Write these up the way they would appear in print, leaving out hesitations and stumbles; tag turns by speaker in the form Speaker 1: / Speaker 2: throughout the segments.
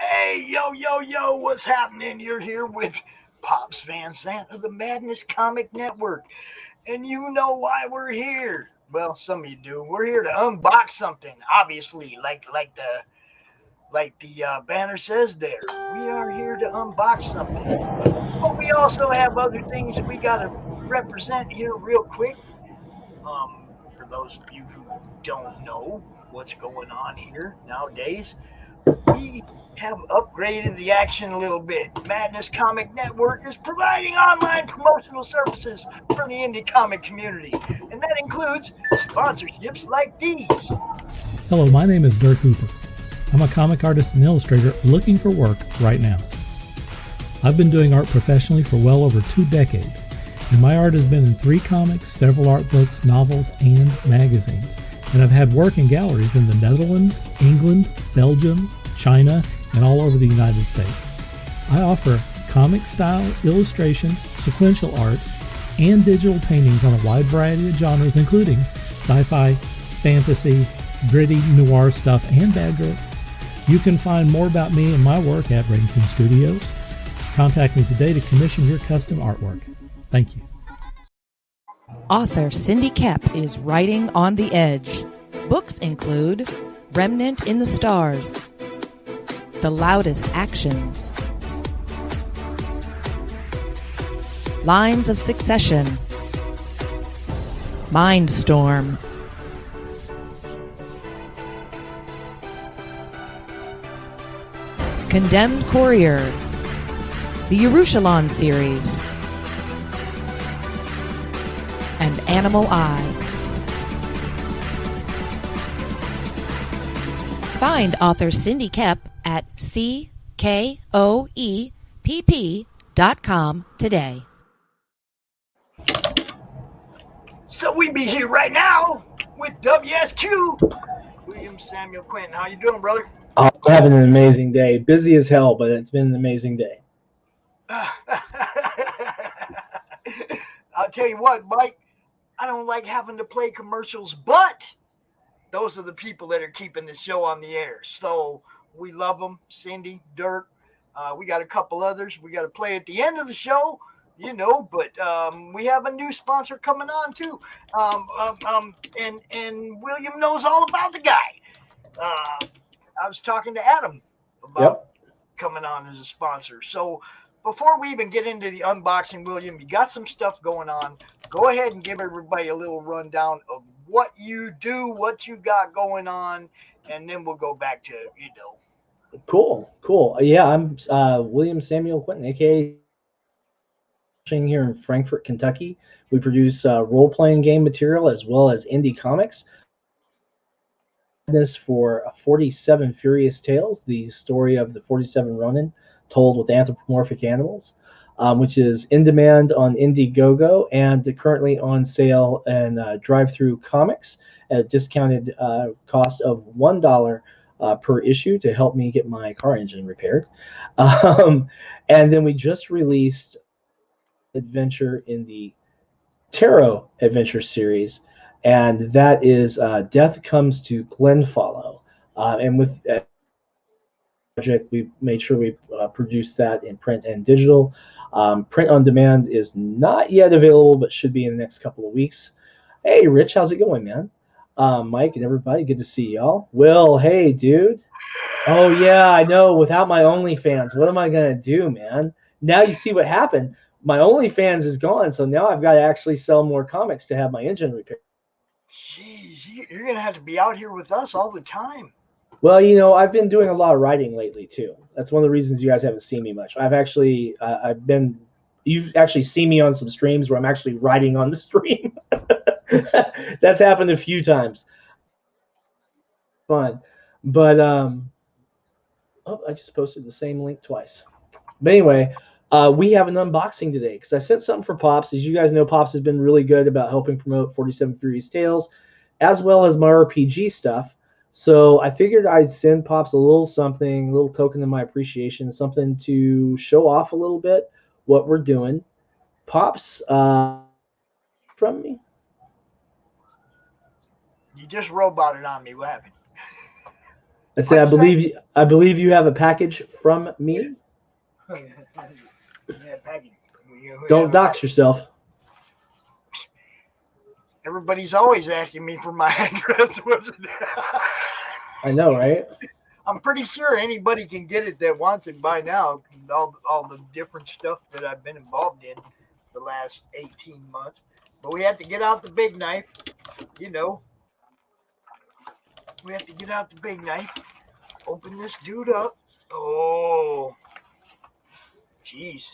Speaker 1: Hey, yo, yo, yo, what's happening? You're here with Pops Van Sant of the Madness Comic Network. And you know why we're here. Well, some of you do. We're here to unbox something, obviously, like the banner says there. We are here to unbox something. But we also have other things that we got to represent here real quick. For those of you who don't know what's going on here nowadays, we have upgraded the action a little bit. Madness Comic Network is providing online promotional services for the indie comic community, and that includes sponsorships like these.
Speaker 2: Hello, my name is Dirk Hooper. I'm a comic artist and illustrator looking for work right now. I've been doing art professionally for well over 2 decades, and my art has been in 3 comics, several art books, novels, and magazines. And I've had work in galleries in the Netherlands, England, Belgium, China, and all over the United States. I offer comic-style illustrations, sequential art, and digital paintings on a wide variety of genres, including sci-fi, fantasy, gritty, noir stuff, and bad girls. You can find more about me and my work at Quinton Studios. Contact me today to commission your custom artwork. Thank you.
Speaker 3: Author Cindy Kep is writing on the edge. Books include Remnant in the Stars, The Loudest Actions, Lines of Succession, Mindstorm, Condemned Courier, the Yerushalayim series, and Animal Eye. Find author Cindy Kep at CKOEPP.com today.
Speaker 1: So we be here right now with WSQ, William Samuel Quinton. How you doing, brother?
Speaker 4: I'm having an amazing day. Busy as hell, but it's been an amazing day.
Speaker 1: I'll tell you what, Mike, I don't like having to play commercials, but those are the people that are keeping the show on the air. So we love them. Cindy, Dirk, we got a couple others we got to play at the end of the show, but we have a new sponsor coming on too. And William knows all about the guy. I was talking to Adam about coming on as a sponsor. So before we even get into the unboxing, William, you got some stuff going on. Go ahead and give everybody a little rundown of what you do, what you got going on, and then we'll go back to,
Speaker 4: Cool. Yeah, I'm William Samuel Quinton, a.k.a. here in Frankfort, Kentucky. We produce role-playing game material as well as indie comics. This for 47 Furious Tales, the story of the 47 Ronin told with anthropomorphic animals, which is in demand on Indiegogo and currently on sale in Drive-Thru Comics at a discounted cost of $1 per issue to help me get my car engine repaired. And then we just released adventure in the Tarot Adventure series, and that is Death Comes to Glenfollow. And with project, we made sure we produced that in print and digital. Print on demand is not yet available, but should be in the next couple of weeks. Hey, Rich, how's it going, man? Mike and everybody, good to see y'all. Will, hey, dude. Oh, yeah, I know. Without my OnlyFans, what am I going to do, man? Now you see what happened. My OnlyFans is gone, so now I've got to actually sell more comics to have my engine repaired.
Speaker 1: Jeez, you're going to have to be out here with us all the time.
Speaker 4: Well, I've been doing a lot of writing lately, too. That's one of the reasons you guys haven't seen me much. You've actually seen me on some streams where I'm actually writing on the stream. That's happened a few times. Fun. But, I just posted the same link twice. But anyway, we have an unboxing today because I sent something for Pops. As you guys know, Pops has been really good about helping promote 47 Furious Tales, as well as my RPG stuff. So I figured I'd send Pops a little something, a little token of my appreciation, something to show off a little bit what we're doing. Pops, from me?
Speaker 1: You just roboted on me. What happened?
Speaker 4: I say,
Speaker 1: What's that?
Speaker 4: I believe you have a package from me.
Speaker 1: Yeah, package. We
Speaker 4: Don't
Speaker 1: have a
Speaker 4: dox yourself.
Speaker 1: Everybody's always asking me for my address.
Speaker 4: I know, right?
Speaker 1: I'm pretty sure anybody can get it that wants it by now. All the different stuff that I've been involved in the last 18 months. But we have to get out the big knife. You know, we have to get out the big knife. Open this dude up. Oh, jeez.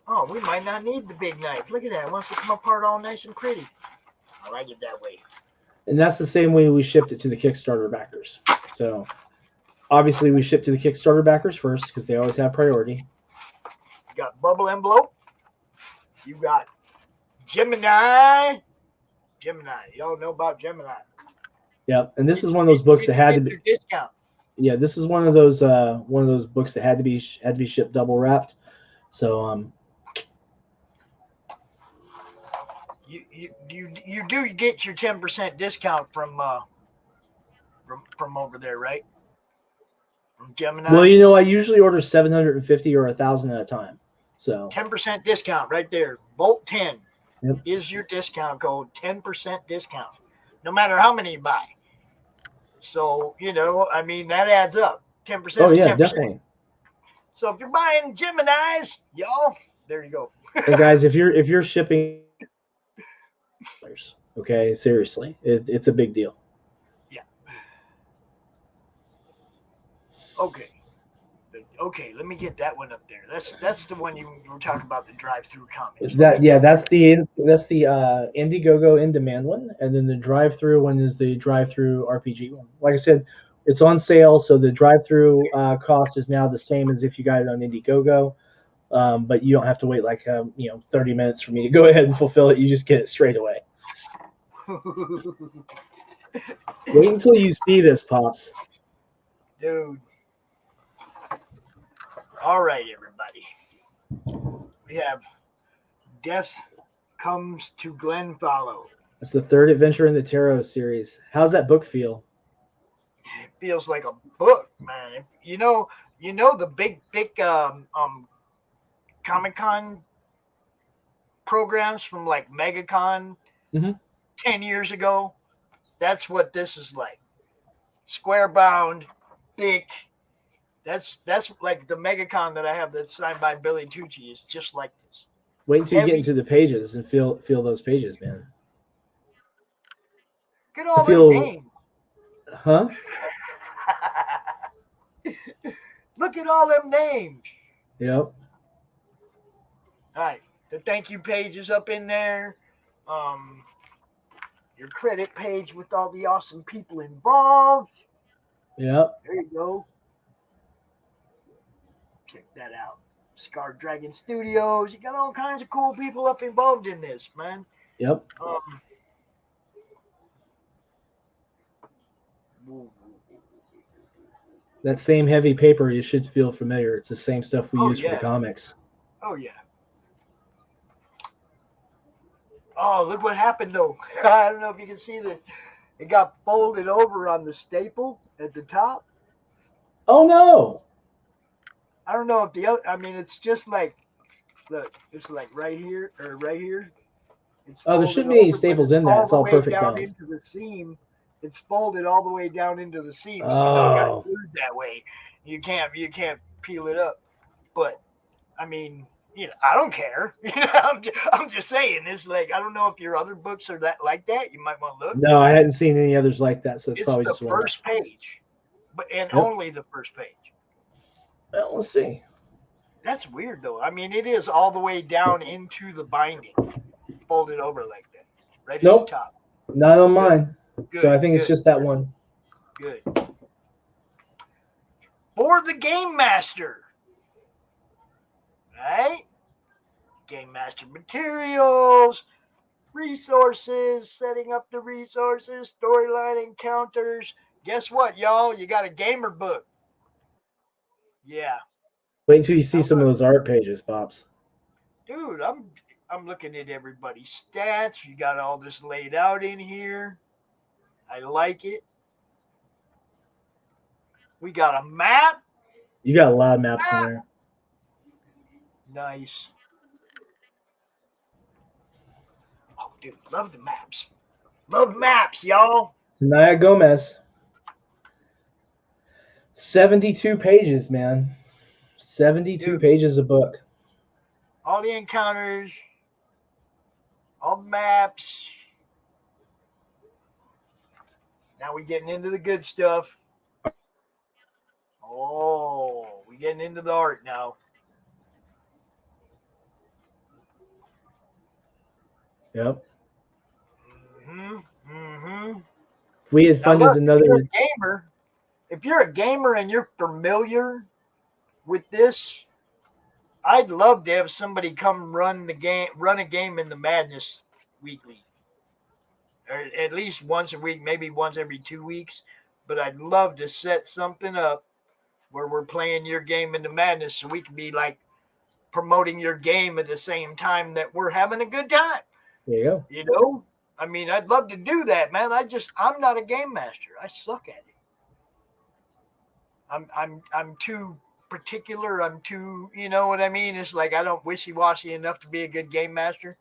Speaker 1: Oh, we might not need the big knife. Look at that. It wants to come apart all nice and pretty. I like it that way.
Speaker 4: And that's the same way we shipped it to the Kickstarter backers. So obviously we ship to the Kickstarter backers first because they always have priority.
Speaker 1: You got bubble envelope. You got Gemini. Gemini. Y'all know about Gemini.
Speaker 4: Yep. And this is one of those books that had to be
Speaker 1: discount.
Speaker 4: Yeah, this is one of those books that had to be shipped double wrapped. So
Speaker 1: you do get your 10% discount from over there, right? From Gemini.
Speaker 4: well, I usually order 750 or 1,000 at a time. So
Speaker 1: 10% discount right there. Bolt 10
Speaker 4: Yep.
Speaker 1: is your discount code. 10% discount, no matter how many you buy. So I mean that adds up. 10%.
Speaker 4: Oh
Speaker 1: is
Speaker 4: yeah,
Speaker 1: 10%.
Speaker 4: definitely.
Speaker 1: So if you're buying Geminis, y'all, there you go.
Speaker 4: Hey guys, if you're shipping, okay, seriously, it's a big deal.
Speaker 1: Yeah. Okay, let me get that one up there. That's the one you were talking about, the drive-through comics.
Speaker 4: That's the Indiegogo in demand one, and then the drive-through one is the drive-through RPG one. Like I said, it's on sale, so the drive-through cost is now the same as if you got it on Indiegogo, but you don't have to wait 30 minutes for me to go ahead and fulfill it. You just get it straight away. Wait until you see this, Pops.
Speaker 1: Dude. All right, everybody. We have Death Comes to Glenfollow.
Speaker 4: That's the third adventure in the Tarot series. How's that book feel?
Speaker 1: It feels like a book, man. You know the big Comic-Con programs from like MegaCon 10 years ago. That's what this is like. Square bound, big. That's like the MegaCon that I have that's signed by Billy Tucci is just like this.
Speaker 4: Wait until you get into the pages and feel those pages, man.
Speaker 1: Look at all them names.
Speaker 4: Huh?
Speaker 1: Look at all them names.
Speaker 4: Yep.
Speaker 1: All right. The thank you page is up in there. Your credit page with all the awesome people involved.
Speaker 4: Yep.
Speaker 1: There you go. Check that out. Scar Dragon Studios. You got all kinds of cool people up involved in this, man.
Speaker 4: Yep. That same heavy paper, you should feel familiar. It's the same stuff we use for the comics.
Speaker 1: Oh, yeah. Oh, look what happened, though. I don't know if you can see this. It got folded over on the staple at the top.
Speaker 4: Oh, no.
Speaker 1: I don't know if the other, I mean, it's just like, look, it's like right here or right here. It's
Speaker 4: there shouldn't be any staples in that. It's all perfect
Speaker 1: down
Speaker 4: bound.
Speaker 1: into the seam. It's folded all the way down into the seam. So
Speaker 4: Oh.
Speaker 1: it's all got glued that way. You can't peel it up. But I mean, I don't care. I'm just saying. It's like, I don't know if your other books are that like that. You might want to look.
Speaker 4: No, I hadn't seen any others like that, so it's probably
Speaker 1: the
Speaker 4: just one.
Speaker 1: first page, only the first page.
Speaker 4: Well, let's see.
Speaker 1: That's weird, though. I mean, it is all the way down into the binding, folded over like that, right at the top.
Speaker 4: Not on mine.
Speaker 1: Good,
Speaker 4: so I think it's just that one.
Speaker 1: Good. For the Game Master. Right? Game Master materials, resources, setting up the resources, storyline encounters. Guess what, y'all? You got a gamer book. Yeah.
Speaker 4: Wait until you see some of those art pages, Pops.
Speaker 1: Dude, I'm looking at everybody's stats. You got all this laid out in here. I like it. We got a map.
Speaker 4: You got a lot of maps in there.
Speaker 1: Nice. Oh, dude, love the maps. Love maps, y'all.
Speaker 4: Naya Gomez. 72 pages, man. 72
Speaker 1: Dude.
Speaker 4: pages of book.
Speaker 1: All the encounters, all the maps. Now we're getting into the good stuff. Oh, we're getting into the art now.
Speaker 4: Yep.
Speaker 1: We
Speaker 4: had funded another.
Speaker 1: If you're a gamer and you're familiar with this, I'd love to have somebody come run a game in the Madness weekly, or at least once a week, maybe once every 2 weeks. But I'd love to set something up where we're playing your game in the Madness, so we can be like promoting your game at the same time that we're having a good time.
Speaker 4: There you go.
Speaker 1: You know, I mean, I'd love to do that, man. I'm not a game master. I suck at it. I'm too particular. I'm too, you know what I mean? It's like I don't wishy-washy enough to be a good game master.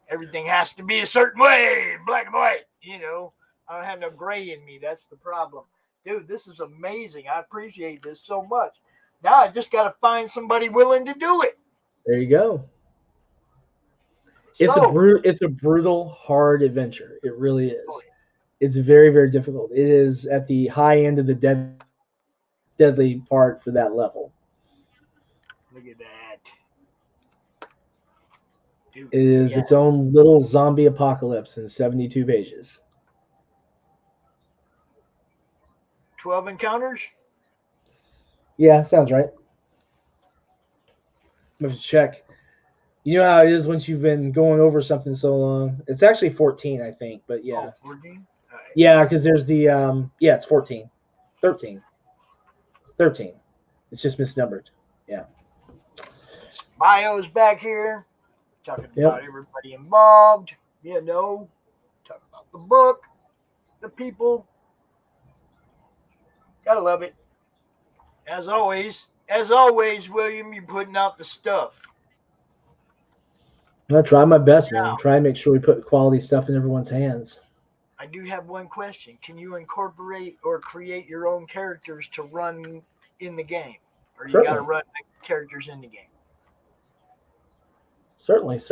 Speaker 1: Everything has to be a certain way, black and white. You know, I don't have no gray in me. That's the problem. Dude, this is amazing. I appreciate this so much. Now I just got to find somebody willing to do it.
Speaker 4: There you go. It's a brutal, hard adventure. It really is. It's very, very difficult. It is at the high end of the deadly part for that level.
Speaker 1: Look at that. Dude,
Speaker 4: it is its own little zombie apocalypse in 72 pages.
Speaker 1: 12 encounters?
Speaker 4: Yeah, sounds right. I'm going to check. You know how it is once you've been going over something so long. It's actually 14, I think, but yeah.
Speaker 1: Oh, 14? All right.
Speaker 4: Yeah, because there's the, it's 14. 13. It's just misnumbered. Yeah.
Speaker 1: Bio's back here. Talking about everybody involved. You know. Talking about the book. The people. Gotta love it. As always, William, you're putting out the stuff.
Speaker 4: I'm going to try my best, man. Try and make sure we put quality stuff in everyone's hands.
Speaker 1: I do have one question. Can you incorporate or create your own characters to run in the game? Or you got to run the characters in the game?
Speaker 4: Certainly.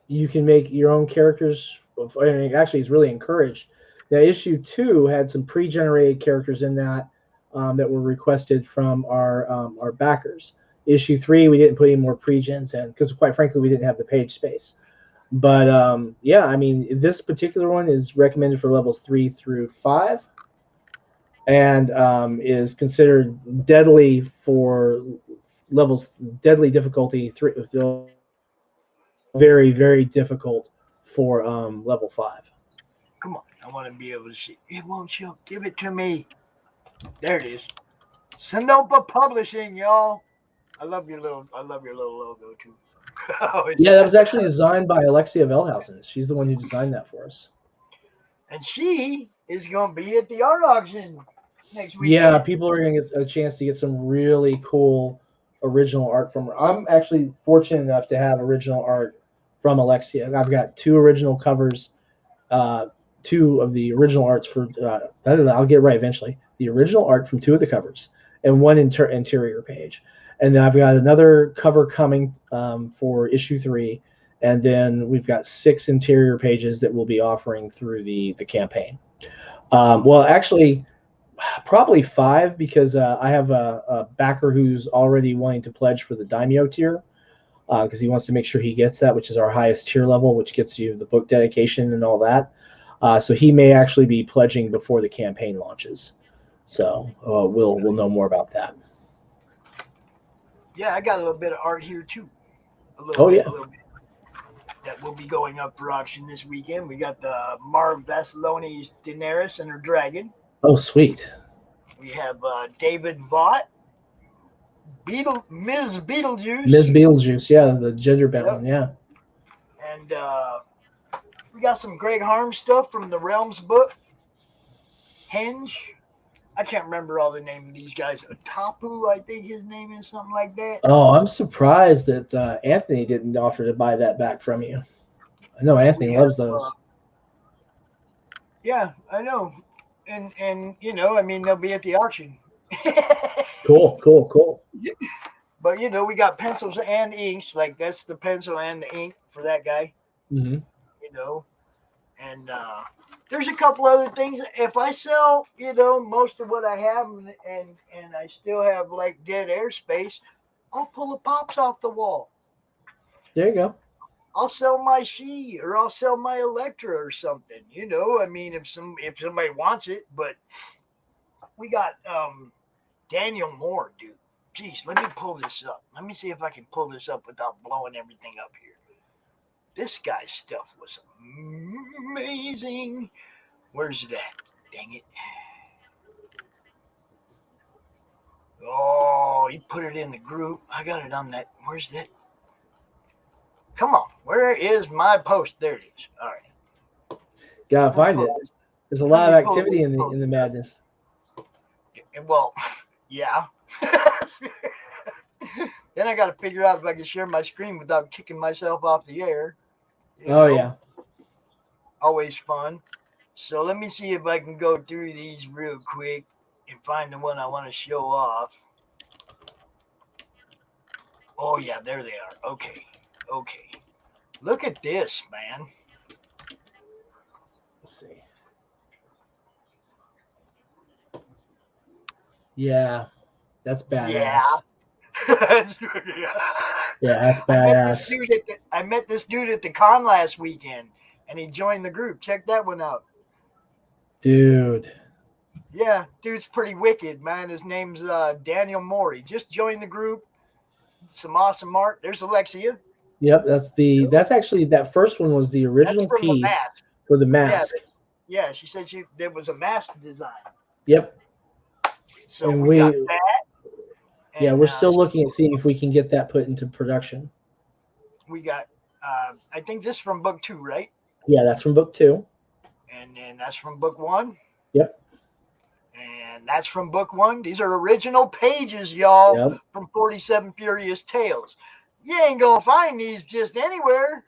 Speaker 4: You can make your own characters. I mean, actually, it's really encouraged. Now, issue 2 had some pre-generated characters in that that were requested from our backers. Issue 3, we didn't put any more pre-gens in because, quite frankly, we didn't have the page space. But I mean, this particular one is recommended for levels 3 through 5, and is considered deadly for levels deadly difficulty 3. Very, very difficult for level 5.
Speaker 1: Come on, I want to be able to see. It won't show. Give it to me. There it is. Sinopa Publishing, y'all. I love your little logo too.
Speaker 4: That was actually designed by Alexia Velhausen. She's the one who designed that for us.
Speaker 1: And she is going to be at the art auction next week.
Speaker 4: Yeah, people are going to get a chance to get some really cool original art from her. I'm actually fortunate enough to have original art from Alexia. I've got 2 original covers, 2 of the original arts for, I'll get right eventually, the original art from 2 of the covers, and 1 interior page. And then I've got another cover coming for issue 3, and then we've got 6 interior pages that we'll be offering through the campaign. Well, actually, probably 5, because I have a backer who's already wanting to pledge for the Daimyo tier, because he wants to make sure he gets that, which is our highest tier level, which gets you the book dedication and all that. So he may actually be pledging before the campaign launches. So we'll know more about that.
Speaker 1: Yeah, I got a little bit of art here too. A little bit that will be going up for auction this weekend. We got the Marv Vasiloni's Daenerys and her dragon.
Speaker 4: Oh, sweet.
Speaker 1: We have David Vaught, Ms. Beetlejuice.
Speaker 4: Ms. Beetlejuice, yeah, the gender bent one, yeah.
Speaker 1: And we got some Greg Harm stuff from the Realms book. Henge. I can't remember all the name of these guys. Tapu, I think his name is something like that.
Speaker 4: Oh, I'm surprised that Anthony didn't offer to buy that back from you. I know Anthony
Speaker 1: We have,
Speaker 4: loves those.
Speaker 1: yeah, I know, and you know, I mean, they'll be at the auction.
Speaker 4: Cool, cool, cool.
Speaker 1: But you know, we got pencils and inks. Like that's the pencil and the ink for that guy.
Speaker 4: Hmm.
Speaker 1: You know, and there's a couple other things. If I sell, you know, most of what I have, and I still have like dead airspace, I'll pull the pops off the wall.
Speaker 4: There you go.
Speaker 1: I'll sell my She or I'll sell my Electra or something. You know, I mean, if somebody wants it, but we got Daniel Moore, dude. Jeez, let me pull this up. Let me see if I can pull this up without blowing everything up here. This guy's stuff was amazing. Where's that? Dang it. Oh, he put it in the group. I got it on that. Where's that? Come on. Where is my post? There it is. All right.
Speaker 4: Gotta find it. There's a lot of activity in the madness.
Speaker 1: Well, yeah. Then I got to figure out if I can share my screen without kicking myself off the air.
Speaker 4: Yeah.
Speaker 1: Always fun. So let me see if I can go through these real quick and find the one I want to show off. Oh, yeah, there they are. Okay. Look at this, man.
Speaker 4: Let's see. Yeah, that's badass.
Speaker 1: Yeah.
Speaker 4: Yeah, that's badass.
Speaker 1: I met this dude at the con last weekend, and he joined the group. Check that one out.
Speaker 4: Dude.
Speaker 1: Yeah, dude's pretty wicked, man. His name's Daniel Moore. He just joined the group. Some awesome art. There's Alexia.
Speaker 4: Yep, that's actually that first one was the original piece for the mask.
Speaker 1: Yeah, she said there was a mask design.
Speaker 4: Yep.
Speaker 1: So and we got that. And,
Speaker 4: yeah, we're still looking at seeing if we can get that put into production.
Speaker 1: We got, I think this is from book 2, right?
Speaker 4: Yeah, that's from book 2.
Speaker 1: And then that's from book 1.
Speaker 4: Yep.
Speaker 1: And that's from book 1. These are original pages, y'all, from 47 Furious Tales. You ain't gonna find these just anywhere.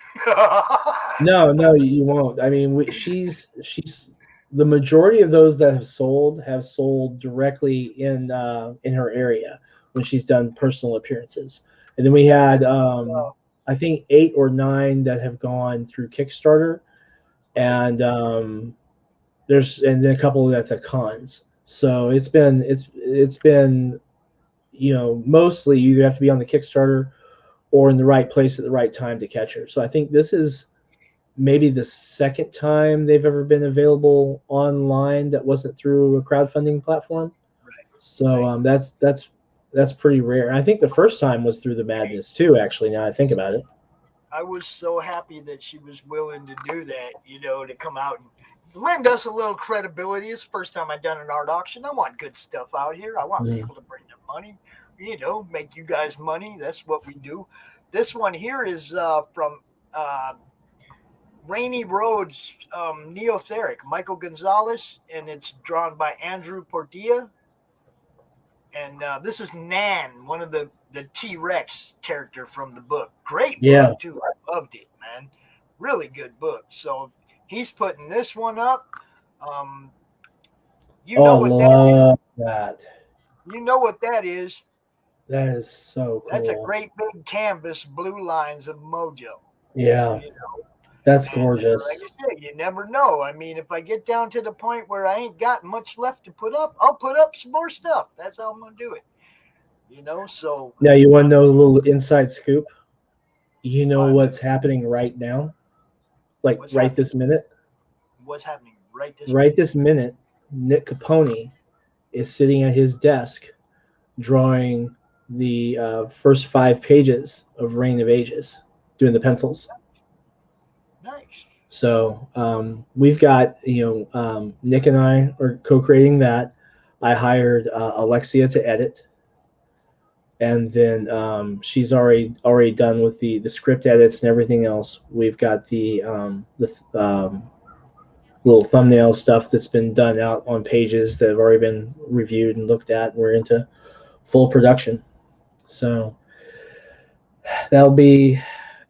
Speaker 4: No, you won't. I mean, she's the majority of those that have sold directly in her area when she's done personal appearances, and then we had I think 8 or 9 that have gone through Kickstarter, and there's then a couple at the cons. So it's been mostly you either have to be on the Kickstarter or in the right place at the right time to catch her. So I think this is maybe the second time they've ever been available online that wasn't through a crowdfunding platform.
Speaker 1: Right.
Speaker 4: So that's pretty rare. I think the first time was through the Madness too, actually, now I think about it.
Speaker 1: I was so happy that she was willing to do that, to come out and lend us a little credibility. It's the first time I've done an art auction. I want good stuff out here. I want people to bring their money, make you guys money. That's what we do. This one here is from Rainy Roads, Neotheric, Michael Gonzalez, and it's drawn by Andrew Portilla. And this is Nan, one of the T-Rex character from the book. Great book, too. I loved it, man. Really good book. So he's putting this one up. You know what that is.
Speaker 4: That is so cool.
Speaker 1: That's a great big canvas, blue lines of Mojo.
Speaker 4: Yeah. That's gorgeous.
Speaker 1: Like I said, you never know. I mean, if I get down to the point where I ain't got much left to put up, I'll put up some more stuff. That's how I'm going to do it. So.
Speaker 4: Now, you want to know a little inside scoop? You know what's happening right now? Like this minute?
Speaker 1: What's happening
Speaker 4: this minute? Nick Capone is sitting at his desk drawing the first 5 pages of Reign of Ages, doing the pencils.
Speaker 1: Nice.
Speaker 4: So we've got, Nick and I are co-creating that. I hired Alexia to edit, and then she's already done with the script edits and everything else. We've got the little thumbnail stuff that's been done out on pages that have already been reviewed and looked at. We're into full production. So that'll be,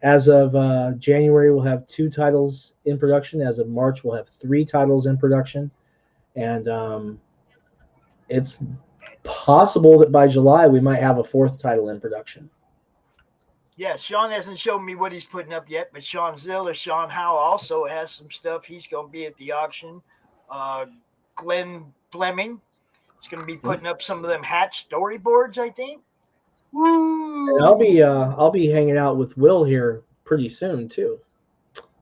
Speaker 4: as of January, we'll have 2 titles in production. As of March, we'll have 3 titles in production. And it's possible that by July we might have a 4th title in production.
Speaker 1: Yeah, Sean hasn't shown me what he's putting up yet, but Sean Ziller, Sean Howe also has some stuff. He's going to be at the auction. Glenn Fleming is going to be putting up some of them hat storyboards, I think. Woo!
Speaker 4: And I'll be hanging out with Will here pretty soon too.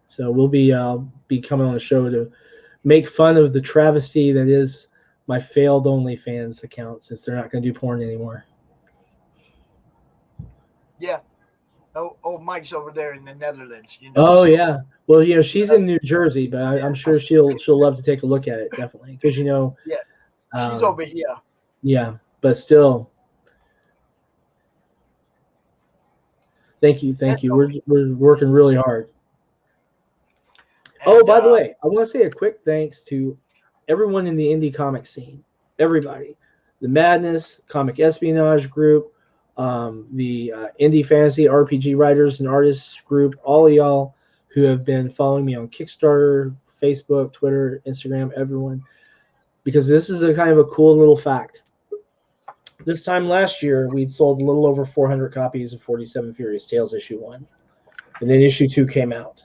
Speaker 4: So we'll be coming on the show to make fun of the travesty that is my failed OnlyFans account, since they're not going to do porn anymore.
Speaker 1: Yeah. Oh, Mike's over there in the Netherlands.
Speaker 4: Oh, yeah. Well, she's in New Jersey, but I'm sure she'll love to take a look at it, definitely, because
Speaker 1: yeah, she's over here.
Speaker 4: Yeah, but still. Thank you. We're working really hard. And, by the way, I want to say a quick thanks to everyone in the indie comic scene. Everybody, the Madness Comic Espionage Group, the Indie Fantasy RPG Writers and Artists Group, all of y'all who have been following me on Kickstarter, Facebook, Twitter, Instagram, everyone, because this is a kind of a cool little fact. This time last year, we'd sold a little over 400 copies of 47 Furious Tales issue 1, and then issue 2 came out.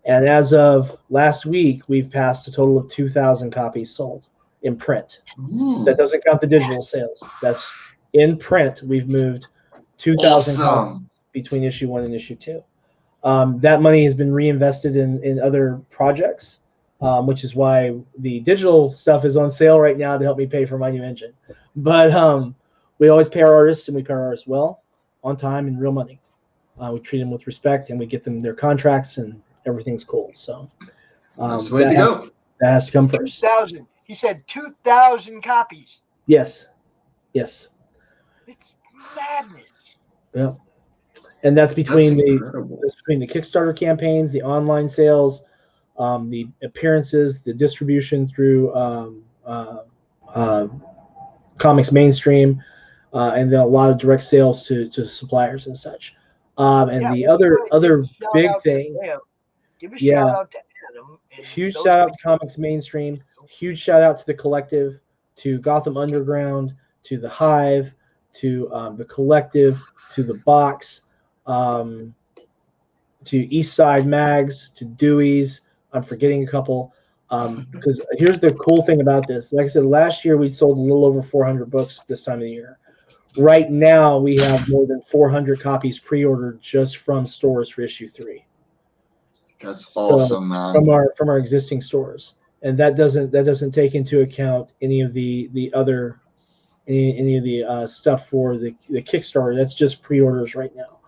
Speaker 4: And as of last week, we've passed a total of 2,000 copies sold in print. That doesn't count the digital sales. That's in print. We've moved 2,000 copies between issue 1 and issue 2. That money has been reinvested in other projects, which is why the digital stuff is on sale right now to help me pay for my new engine. But we always pay our artists, and we pay our artists well, on time, and real money. We treat them with respect, and we get them their contracts, and everything's cool. So
Speaker 5: that's the way to go.
Speaker 4: That has to come first.
Speaker 1: 2,000. He said 2,000 copies.
Speaker 4: Yes.
Speaker 1: It's madness.
Speaker 4: Yeah. And that's between the Kickstarter campaigns, the online sales, the appearances, the distribution through Comics Mainstream, and then a lot of direct sales to suppliers and such. The other big thing.
Speaker 1: Give a shout out to Adam.
Speaker 4: Huge shout out to Comics Mainstream. Huge shout out to the Collective, to Gotham Underground, to the Hive, to the Collective, to the Box, to East Side Mags, to Dewey's. I'm forgetting a couple. Because here's the cool thing about this. Like I said, last year we sold a little over 400 books this time of the year. Right now we have more than 400 copies pre-ordered just from stores for issue 3.
Speaker 5: That's awesome, man.
Speaker 4: From our existing stores, and that doesn't take into account any of the other stuff for the Kickstarter. That's just pre-orders right now,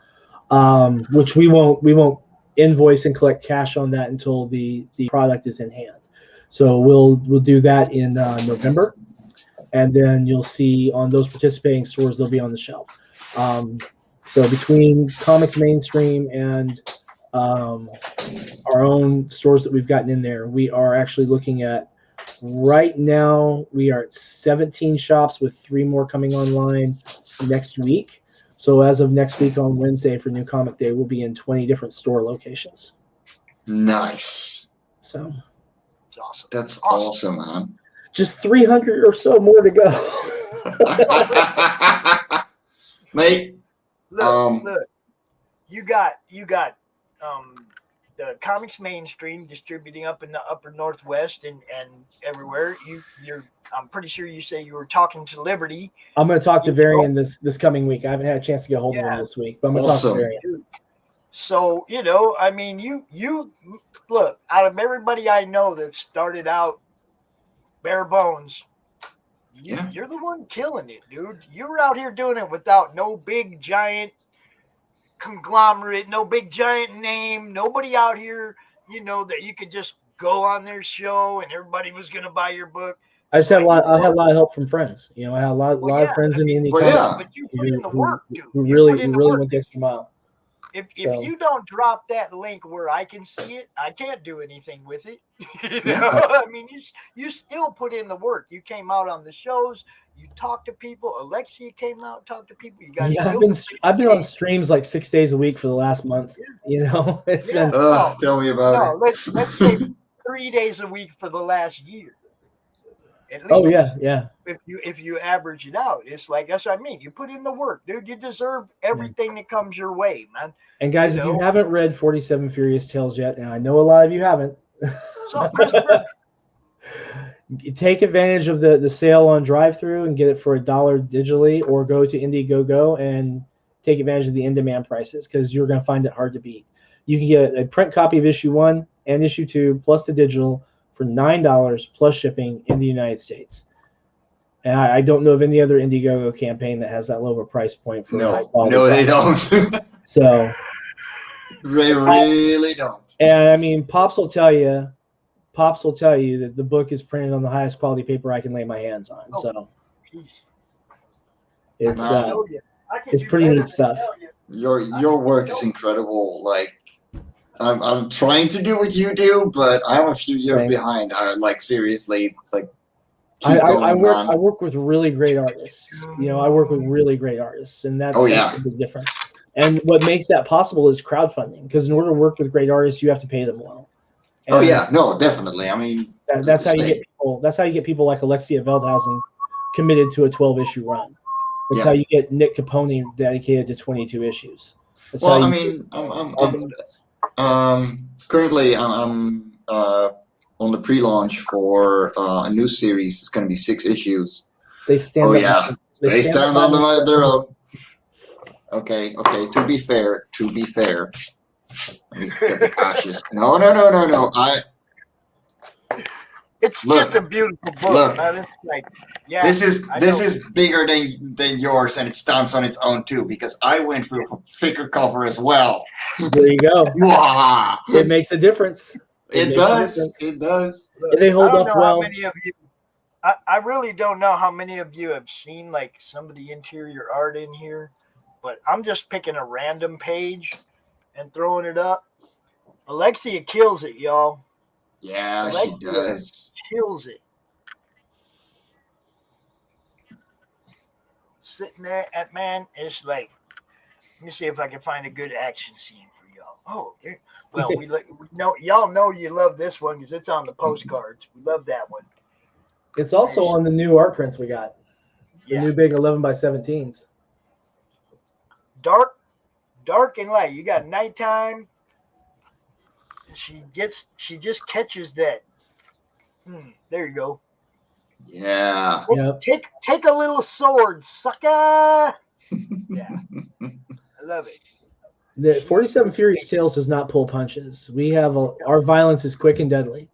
Speaker 4: which we won't invoice and collect cash on that until the product is in hand. So we'll do that in November, and then you'll see on those participating stores they'll be on the shelf. So between Comics Mainstream and our own stores that we've gotten in there, we are actually looking at, right now we are at 17 shops with 3 more coming online next week. So as of next week on Wednesday for New Comic Day, we'll be in 20 different store locations.
Speaker 5: Nice.
Speaker 4: So
Speaker 1: it's awesome.
Speaker 5: That's awesome, man.
Speaker 4: Just 300 or so more to go.
Speaker 5: Mate,
Speaker 1: look, you got the Comics Mainstream distributing up in the upper Northwest and everywhere. I'm pretty sure you say you were talking to Liberty.
Speaker 4: I'm going to talk to Varian this coming week. I haven't had a chance to get a hold of him this week, but I'm going to talk to Varian.
Speaker 1: So, I mean, you look, out of everybody I know that started out bare bones, you're the one killing it, dude. You were out here doing it without no big giant conglomerate, no big giant name, nobody out here, that you could just go on their show and everybody was going to buy your book.
Speaker 4: I just had a lot of help from friends. I had a lot of friends in the indie comics
Speaker 1: but you put in the work, dude.
Speaker 4: Who really went the extra mile.
Speaker 1: If
Speaker 4: So-
Speaker 1: you don't drop that link where I can see it, I can't do anything with it.
Speaker 5: Yeah.
Speaker 1: I mean, you still put in the work. You came out on the shows. You talked to people. Alexia came out, talked to people. You guys.
Speaker 4: Yeah,
Speaker 1: built
Speaker 4: I've been
Speaker 1: a
Speaker 4: on streams like 6 days a week for the last month. You know, it's
Speaker 1: Yeah.
Speaker 4: been
Speaker 5: Tell me about
Speaker 1: No,
Speaker 5: it.
Speaker 1: let's say 3 days a week for the last year. At least.
Speaker 4: oh yeah.
Speaker 1: If you average it out, it's like that's what I mean. You put in the work, dude. You deserve everything that comes your way, man.
Speaker 4: And guys,
Speaker 1: You
Speaker 4: if you
Speaker 1: know?
Speaker 4: haven't read 47 Furious Tales yet, and I know a lot of you haven't,
Speaker 1: So, Christopher,
Speaker 4: take advantage of the sale on drive-through and get it for $1 digitally, or go to Indiegogo and take advantage of the in-demand prices, because you're going to find it hard to beat. You can get a print copy of issue 1 and issue 2 plus the digital for $9 plus shipping in the United States. And I don't know of any other Indiegogo campaign that has that lower price point for high
Speaker 5: No,
Speaker 4: quality
Speaker 5: no, they
Speaker 4: product.
Speaker 5: don't.
Speaker 4: So,
Speaker 5: They really don't.
Speaker 4: and I mean, Pops will tell you that the book is printed on the highest quality paper I can lay my hands on.
Speaker 1: Oh.
Speaker 4: So
Speaker 1: Peace.
Speaker 4: it's
Speaker 5: Wow.
Speaker 1: Show you. I can
Speaker 4: it's
Speaker 1: do
Speaker 4: pretty
Speaker 1: better
Speaker 4: neat
Speaker 1: than
Speaker 4: stuff.
Speaker 1: tell you.
Speaker 5: Your work is incredible. Like I'm trying to do what you do, but I'm a few years
Speaker 4: Thanks.
Speaker 5: behind. Like seriously, like
Speaker 4: I
Speaker 5: keep going,
Speaker 4: I
Speaker 5: man.
Speaker 4: work with really great artists. You know, I work with really great artists, and that's,
Speaker 5: Oh, yeah.
Speaker 4: that's a big difference. And what makes that possible is crowdfunding, because in order to work with great artists, you have to pay them well.
Speaker 5: Oh
Speaker 4: And
Speaker 5: yeah, no, definitely. I mean,
Speaker 4: that's how you
Speaker 5: stay.
Speaker 4: get people. That's how you get people like Alexia Veldhausen committed to a 12-issue run. That's
Speaker 5: Yeah.
Speaker 4: how you get Nick Capone dedicated to 22 issues. That's
Speaker 5: Well,
Speaker 4: how
Speaker 5: I
Speaker 4: you
Speaker 5: mean,
Speaker 4: get
Speaker 5: I'm
Speaker 4: all those guys.
Speaker 5: currently I'm on the pre-launch for a new series. It's going to be 6 issues.
Speaker 4: They stand
Speaker 5: Oh
Speaker 4: up.
Speaker 5: yeah, they stand
Speaker 4: up
Speaker 5: on their own. Okay. To be fair. Let me get the ashes. No.
Speaker 1: It's
Speaker 5: Look.
Speaker 1: just a beautiful book,
Speaker 5: Look.
Speaker 1: man. It's like, yeah.
Speaker 5: This is
Speaker 1: I
Speaker 5: this
Speaker 1: know.
Speaker 5: is bigger than yours, and it stands on its own too. Because I went for a thicker cover as well.
Speaker 4: There you go.
Speaker 5: Mwah!
Speaker 4: It makes a difference.
Speaker 5: It
Speaker 4: makes a
Speaker 5: does.
Speaker 4: difference.
Speaker 5: It does.
Speaker 4: And they hold
Speaker 1: I don't
Speaker 4: up
Speaker 1: know
Speaker 4: well.
Speaker 1: how many of you. I really don't know how many of you have seen like some of the interior art in here, but I'm just picking a random page and throwing it up. Alexia kills it, y'all.
Speaker 5: Yeah, she
Speaker 1: Alexia
Speaker 5: does.
Speaker 1: kills it. Sitting there at man, it's like, let me see if I can find a good action scene for y'all. Oh, well, we know y'all know you love this one because it's on the postcards. We love that one.
Speaker 4: It's also on the new art prints we got. The
Speaker 1: Yeah.
Speaker 4: new big 11x17s.
Speaker 1: Dark and light. You got nighttime. She just catches that. There you go.
Speaker 5: Yeah.
Speaker 4: Yep.
Speaker 1: Take a little sword, sucker. Yeah. I love it.
Speaker 4: The 47 Furious Tales does not pull punches. We have our violence is quick and deadly.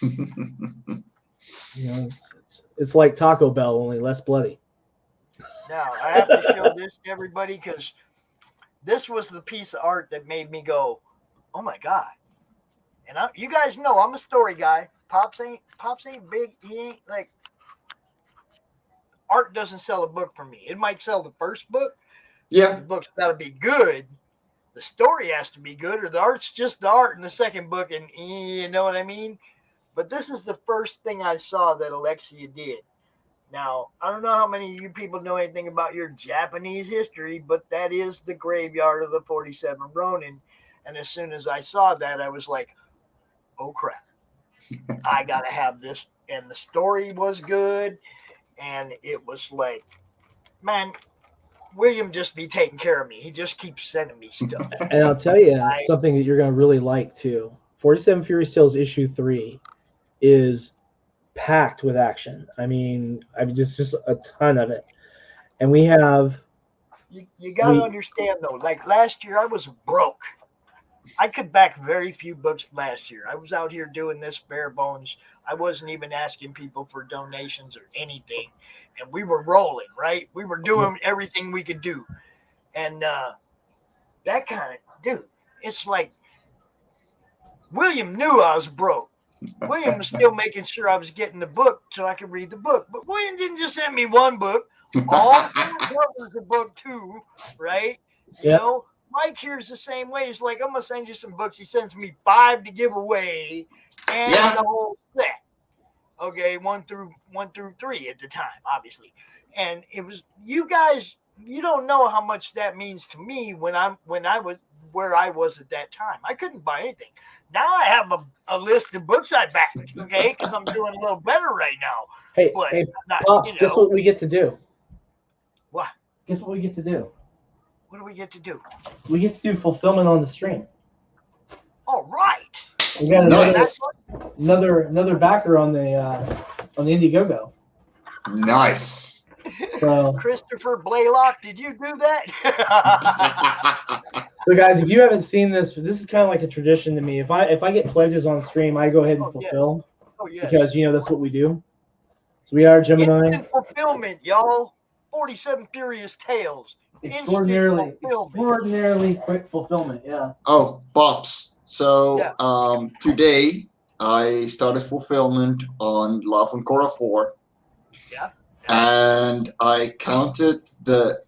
Speaker 4: You know, it's like Taco Bell, only less bloody.
Speaker 1: Now I have to show this to everybody because this was the piece of art that made me go, "Oh my god!" And you guys know I'm a story guy. Pops ain't big. He ain't like art doesn't sell a book for me. It might sell the first book.
Speaker 5: Yeah.
Speaker 1: The book's got to be good. The story has to be good, or the art's just the art in the second book, and you know what I mean? But this is the first thing I saw that Alexia did. Now, I don't know how many of you people know anything about your Japanese history, but that is the graveyard of the 47 Ronin. And as soon as I saw that, I was like, oh, crap. I got to have this. And the story was good. And it was like, man, William just be taking care of me. He just keeps sending me stuff.
Speaker 4: And I'll tell you something that you're going to really like, too. 47 Furious Tales issue 3 is packed with action. I mean just a ton of it. And we have
Speaker 1: you got to understand though, like last year I was broke. I could back very few books last year. I was out here doing this bare bones. I wasn't even asking people for donations or anything, and we were rolling, right? We were doing everything we could do. And that kind of dude, it's like William knew I was broke. William was still making sure I was getting the book so I could read the book. But William didn't just send me one book. All four covers of book 2, right? You know, Mike here's the same way. He's like, I'm gonna send you some books. He sends me 5 to give away and
Speaker 5: Yeah.
Speaker 1: the whole set. Okay, one through 3 at the time, obviously. And it was you guys. You don't know how much that means to me when I was where I was at that time. I couldn't buy anything. Now I have a list of books I backed. Okay, because I'm doing a little better right now.
Speaker 4: Hey,
Speaker 1: But
Speaker 4: hey,
Speaker 1: not,
Speaker 4: Pops, guess what we get to do?
Speaker 1: What?
Speaker 4: Guess what we get to do?
Speaker 1: What do we get to do?
Speaker 4: We get to do fulfillment on the stream.
Speaker 1: All right.
Speaker 4: We got
Speaker 5: Nice.
Speaker 4: another backer on the Indiegogo.
Speaker 5: Nice.
Speaker 4: So,
Speaker 1: Christopher Blaylock, did you do that?
Speaker 4: so guys, if you haven't seen this is kind of like a tradition to me. If I get pledges on stream, I go ahead and fulfill because that's what we do. So we are Gemini.
Speaker 1: Instant fulfillment, y'all. 47 Furious Tales.
Speaker 4: Extraordinarily quick fulfillment. Yeah.
Speaker 5: Oh, Pops. So today I started fulfillment on Love and Korra 4.
Speaker 1: Yeah.
Speaker 5: And I counted the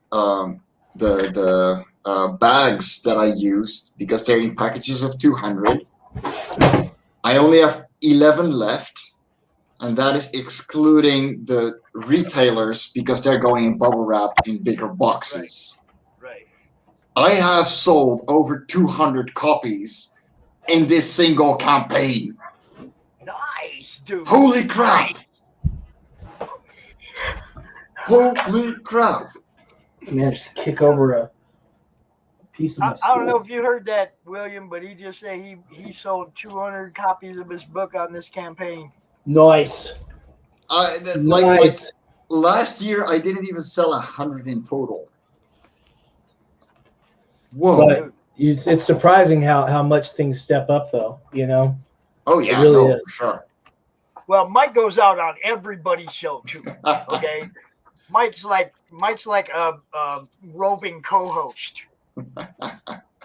Speaker 5: bags that I used because they're in packages of 200. I only have 11 left, and that is excluding the retailers because they're going in bubble wrap in bigger boxes.
Speaker 1: Right.
Speaker 5: I have sold over 200 copies in this single campaign.
Speaker 1: Nice, dude.
Speaker 5: Holy crap! Holy crap!
Speaker 4: I managed to kick over a piece of my
Speaker 1: I don't know if you heard that, William, but he just said he sold 200 copies of his book on this campaign.
Speaker 4: Nice.
Speaker 5: Like last year, I didn't even sell 100 in total. Whoa!
Speaker 4: But it's surprising how much things step up, though.
Speaker 5: Oh yeah,
Speaker 4: really
Speaker 5: no,
Speaker 4: is.
Speaker 5: for sure.
Speaker 1: Well, Mike goes out on everybody's show too. Okay, Mike's like a roving co-host.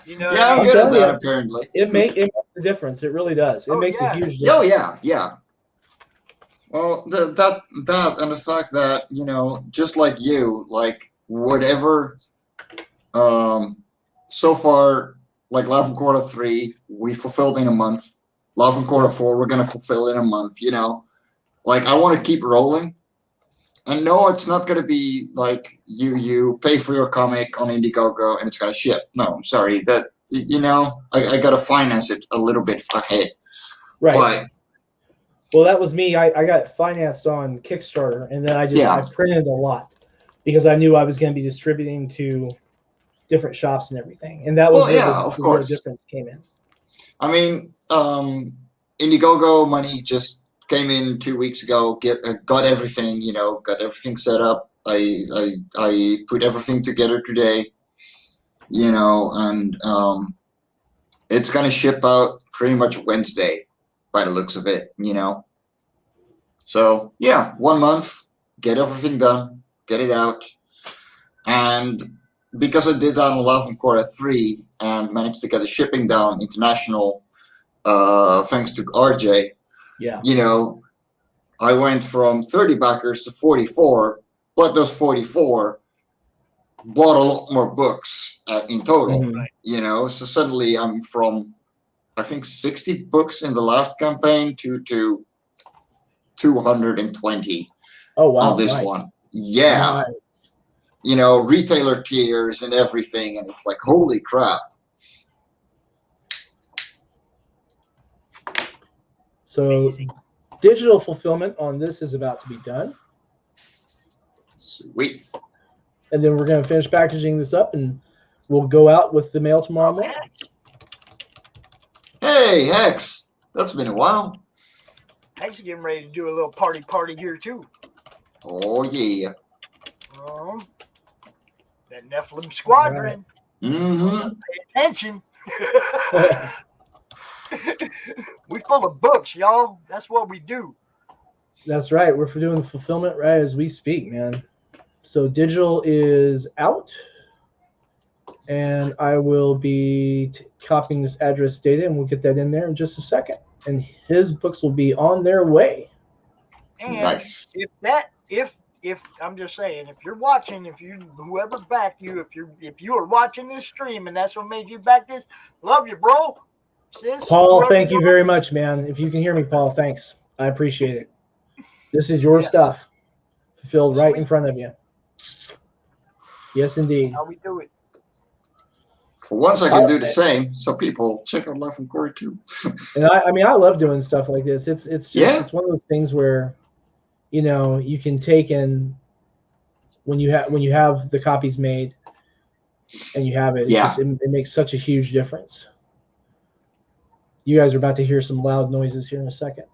Speaker 5: Yeah, I'm good at that. Apparently,
Speaker 4: it makes a difference. It really does. It makes a huge difference.
Speaker 5: Oh yeah. Well, that and the fact that just like you, like whatever. So far, like Love and Korra 3, we fulfilled in a month. Love and Korra 4, we're gonna fulfill in a month. Like I want to keep rolling. And no, it's not going to be like you pay for your comic on Indiegogo and it's going to ship. No, I'm sorry. That I got to finance it a little bit ahead.
Speaker 4: Right. Well, that was me. I got financed on Kickstarter, and then I printed a lot because I knew I was going to be distributing to different shops and everything. And that was where the difference came in.
Speaker 5: I mean, Indiegogo money just came in 2 weeks ago. Got everything, got everything set up. I put everything together today, and it's gonna ship out pretty much Wednesday, by the looks of it, So 1 month, get everything done, get it out, and because I did that on Love and Korra 3 and managed to get the shipping down international, thanks to RJ.
Speaker 4: Yeah.
Speaker 5: I went from 30 backers to 44, but those 44 bought a lot more books in total, So suddenly I'm from, I think, 60 books in the last campaign to 220 on this one. Yeah. Nice. Retailer tiers and everything, and it's like, holy crap.
Speaker 4: So digital fulfillment on this is about to be done.
Speaker 5: Sweet.
Speaker 4: And then we're going to finish packaging this up, and we'll go out with the mail tomorrow morning.
Speaker 5: Hey, Hex. That's been a while.
Speaker 1: Hex is getting ready to do a little party here, too.
Speaker 5: Oh, yeah.
Speaker 1: That Nephilim Squadron.
Speaker 5: Right. Mm-hmm.
Speaker 1: Pay attention. We full of books, y'all. That's what we do.
Speaker 4: That's right. We're doing the fulfillment right as we speak, man. So digital is out, and I will be copying this address data, and we'll get that in there in just a second. And his books will be on their way.
Speaker 1: And
Speaker 5: nice.
Speaker 1: if if I'm just saying, if you're watching, whoever backed you, if you are watching this stream and that's what made you back this, love you, bro. Sis,
Speaker 4: Paul,
Speaker 1: whoever
Speaker 4: thank you
Speaker 1: knows.
Speaker 4: very much, man. If you can hear me, Paul, thanks. I appreciate it. This is your
Speaker 1: Yeah.
Speaker 4: stuff, fulfilled right in
Speaker 1: Sweet.
Speaker 4: front of you. Yes, indeed.
Speaker 1: How we do it.
Speaker 5: For once, I can do the same. So people check out Life from Corey too.
Speaker 4: And I mean, I love doing stuff like this. It's just
Speaker 5: Yeah.
Speaker 4: it's one of those things where, you know, you can take in when you have the copies made, and you have it.
Speaker 5: Yeah.
Speaker 4: It makes such a huge difference. You guys are about to hear some loud noises here in a second.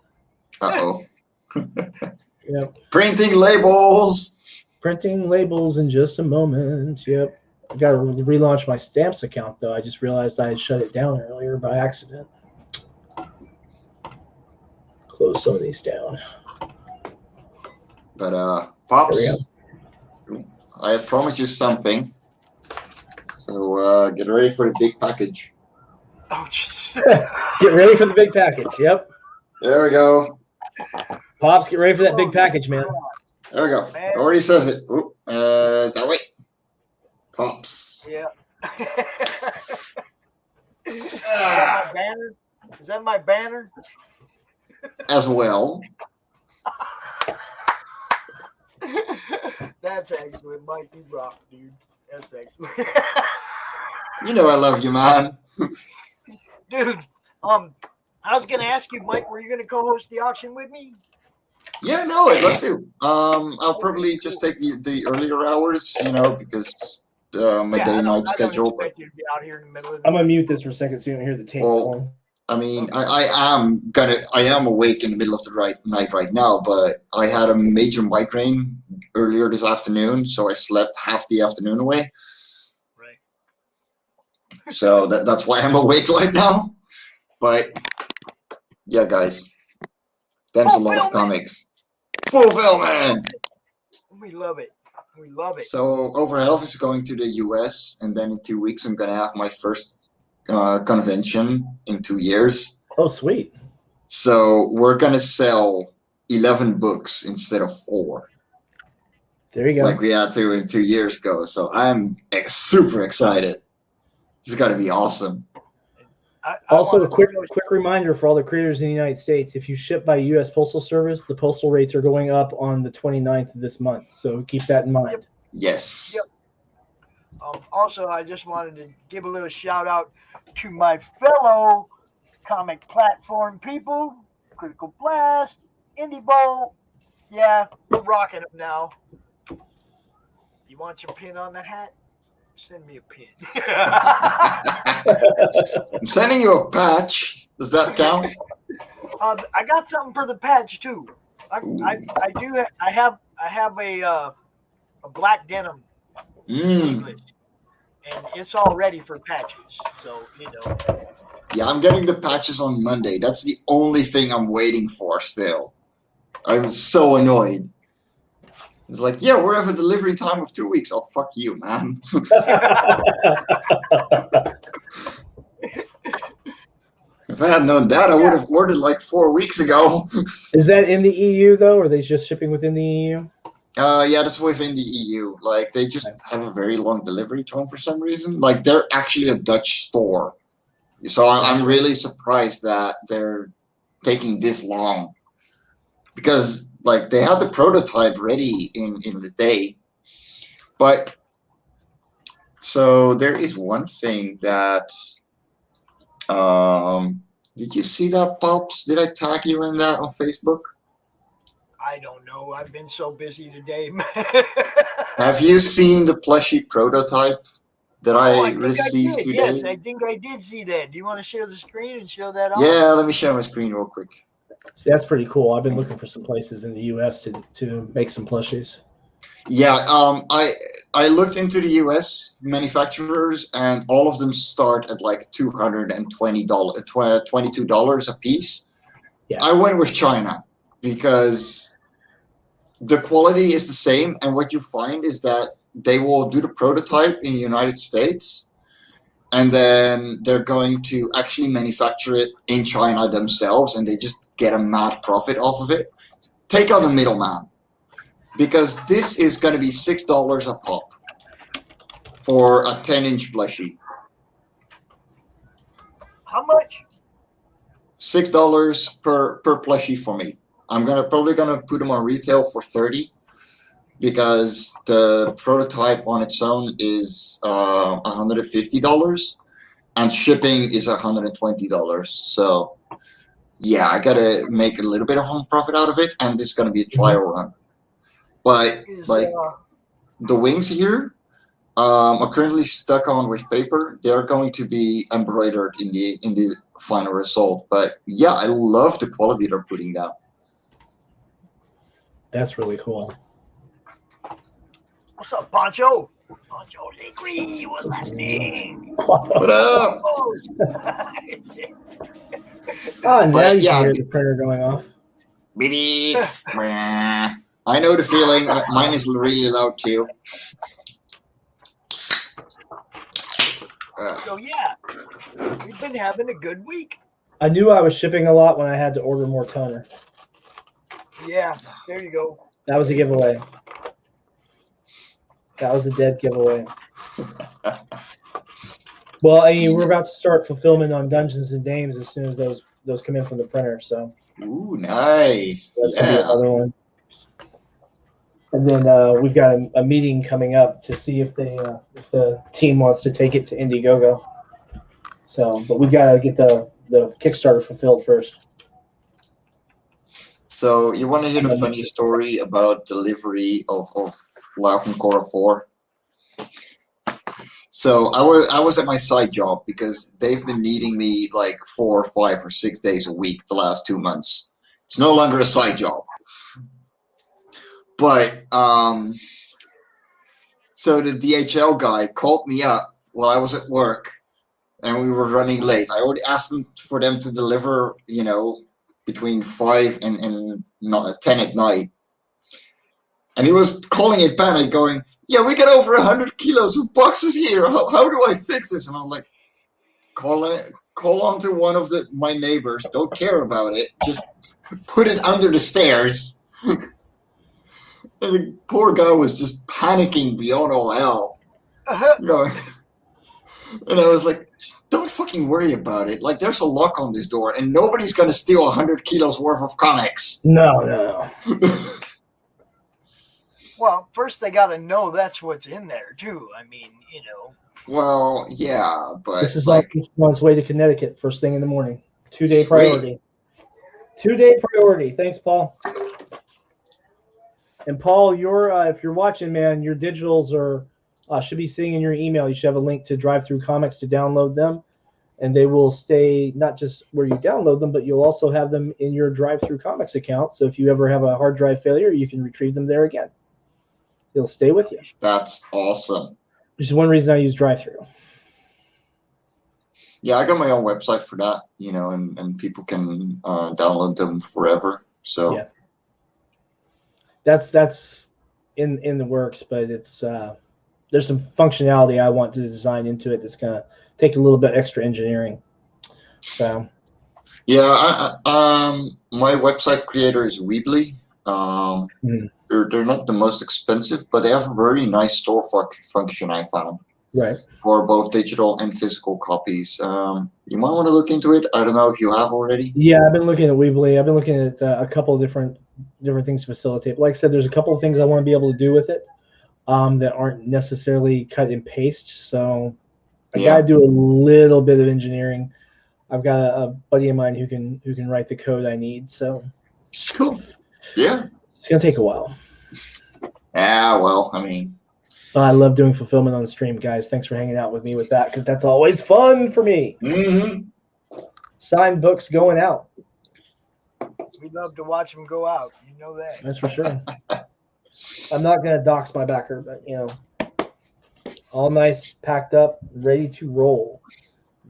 Speaker 5: Uh-oh.
Speaker 4: Yep.
Speaker 5: Printing labels.
Speaker 4: Printing labels in just a moment. Yep. I got to relaunch my Stamps account, though. I just realized I had shut it down earlier by accident. Close some of these down.
Speaker 5: But Pops,
Speaker 4: There
Speaker 5: I have promised you something. So get ready for the big package.
Speaker 1: Oh, jeez.
Speaker 4: Get ready for the big package. Yep.
Speaker 5: There we go.
Speaker 4: Pops, get ready for that big package, man.
Speaker 5: There we go.
Speaker 1: Man.
Speaker 5: It already says it. Ooh, that way. Pops.
Speaker 1: Yeah. Is that my banner? Is that my banner?
Speaker 5: As well.
Speaker 1: That's excellent, Mike. You rock, dude. That's excellent.
Speaker 5: You know I love you, man.
Speaker 1: Dude, I was gonna ask you, Mike, were you gonna co-host the auction with me?
Speaker 5: Yeah, no, I'd love to. I'll probably just take the earlier hours, you know, because my day-night schedule.
Speaker 1: I don't expect you to be out here in the middle of the
Speaker 4: I'm gonna mute this for a second so you don't hear the tape going.
Speaker 5: I mean, I am awake in the middle of the night right now, but I had a major migraine earlier this afternoon, so I slept half the afternoon away.
Speaker 1: Right.
Speaker 5: So that's why I'm awake right now. But yeah, guys, there's a lot of comics. Fulfillment.
Speaker 1: We love it. We love it.
Speaker 5: So Overhealth is going to the US, and then in 2 weeks I'm gonna have my first convention in 2 years.
Speaker 4: Oh, sweet.
Speaker 5: So we're gonna sell 11 books instead of 4.
Speaker 4: There you go.
Speaker 5: Like we had to in 2 years ago. So I'm super excited. It's gotta be awesome.
Speaker 4: Also, a quick reminder for all the creators in the United States: if you ship by U.S. Postal Service, the postal rates are going up on the 29th of this month. So keep that in mind.
Speaker 5: Yes.
Speaker 1: Yep. Also, I just wanted to give a little shout out to my fellow comic platform people, Critical Blast, Indie Bowl. Yeah, we're rocking them now. You want your pin on the hat? Send me a pin.
Speaker 5: I'm sending you a patch. Does that count?
Speaker 1: I got something for the patch too. I have a black denim sleeveless, and it's all ready for patches. So
Speaker 5: Yeah, I'm getting the patches on Monday. That's the only thing I'm waiting for still. I'm so annoyed. It's like, yeah, we have a delivery time of 2 weeks. Oh, fuck you, man. If I had known that, I would have ordered like 4 weeks ago.
Speaker 4: Is that in the EU though, or are they just shipping within the EU?
Speaker 5: Yeah, that's within the EU. Like, they just have a very long delivery time for some reason. Like, they're actually a Dutch store. So I'm really surprised that they're taking this long. Because, like, they had the prototype ready in the day. But, so there is one thing that, did you see that, Pops? Did I tag you in that on Facebook?
Speaker 1: I don't know. I've been so busy today.
Speaker 5: Have you seen the plushie prototype that I received today?
Speaker 1: Yes, I think I did see that. Do you want to share the screen and show that off?
Speaker 5: Yeah, let me share my screen real quick.
Speaker 4: See, that's pretty cool. I've been looking for some places in the U.S. to make some plushies.
Speaker 5: Yeah, I looked into the U.S. manufacturers, and all of them start at like $22 a piece.
Speaker 4: Yeah.
Speaker 5: I went with China because the quality is the same, and what you find is that they will do the prototype in the United States, and then they're going to actually manufacture it in China themselves, and they just get a mad profit off of it. Take out the middleman. because this is going to be $6 a pop for a 10-inch plushie.
Speaker 1: How much?
Speaker 5: $6 per plushie for me. I'm probably gonna put them on retail for $30 because the prototype on its own is $150 and shipping is $120. So yeah, I gotta make a little bit of home profit out of it, and this is gonna be a trial run. But like the wings here are currently stuck on with paper. They're going to be embroidered in the final result. But yeah, I love the quality they're putting down.
Speaker 4: That's really cool.
Speaker 1: What's up, Pancho? Pancho Liqui, what's happening?
Speaker 5: What up?
Speaker 4: Oh, now
Speaker 5: But
Speaker 4: you
Speaker 5: yeah,
Speaker 4: can hear the printer going off.
Speaker 5: beep. I know the feeling. Mine is really loud too.
Speaker 1: So yeah, we've been having a good week.
Speaker 4: I knew I was shipping a lot when I had to order more toner.
Speaker 1: Yeah, there you go.
Speaker 4: That was a giveaway. That was a dead giveaway. Well, I mean, we're about to start fulfillment on Dungeons and Dames as soon as those come in from the printer. So
Speaker 5: Ooh, nice.
Speaker 4: that's gonna be another one. And then we've got a meeting coming up to see if the team wants to take it to Indiegogo. So, but we've got to get the Kickstarter fulfilled first.
Speaker 5: So you want to hear the funny story about delivery of Live from Korra 4? So I was at my side job because they've been needing me like 4 or 5 or 6 days a week the last 2 months. It's no longer a side job. But so the DHL guy called me up while I was at work and we were running late. I already asked them for them to deliver, between 5 and 10 at night. And he was calling in panic going, yeah, we got over 100 kilos of boxes here. How do I fix this? And I'm like, call on to one of my neighbors. Don't care about it. Just put it under the stairs. And the poor guy was just panicking beyond all hell. Going, and I was like, just don't fucking worry about it. Like, there's a lock on this door, and nobody's going to steal 100 kilos worth of comics.
Speaker 4: No.
Speaker 1: Well, first they got to know that's what's in there, too. I mean,
Speaker 5: Well, yeah, but
Speaker 4: this is on its way to Connecticut first thing in the morning. 2-day priority. 2-day priority. Thanks, Paul. And Paul, if you're watching, man, your digitals should be sitting in your email. You should have a link to Drive-Thru Comics to download them, and they will stay not just where you download them, but you'll also have them in your Drive-Thru Comics account. So if you ever have a hard drive failure, you can retrieve them there again. It'll stay with you.
Speaker 5: That's awesome.
Speaker 4: Which is one reason I use Drive-Thru.
Speaker 5: Yeah, I got my own website for that, and people can download them forever. So
Speaker 4: yeah. That's in the works, but it's there's some functionality I want to design into it that's gonna take a little bit extra engineering. So
Speaker 5: yeah, my website creator is Weebly. They're not the most expensive, but they have a very nice store function I found.
Speaker 4: Right.
Speaker 5: For both digital and physical copies. You might want to look into it. I don't know if you have already.
Speaker 4: Yeah, I've been looking at Weebly. I've been looking at a couple of different things to facilitate. But like I said, there's a couple of things I want to be able to do with it that aren't necessarily cut and paste. So I got to do a little bit of engineering. I've got a buddy of mine who can write the code I need. So
Speaker 5: cool. Yeah.
Speaker 4: It's gonna take a while.
Speaker 5: Yeah. Well, I mean.
Speaker 4: I love doing fulfillment on the stream, guys. Thanks for hanging out with me with that, because that's always fun for me.
Speaker 5: Mm-hmm.
Speaker 4: Signed books going out.
Speaker 1: We love to watch them go out. You know that.
Speaker 4: That's for sure. I'm not going to dox my backer, but, all nice, packed up, ready to roll.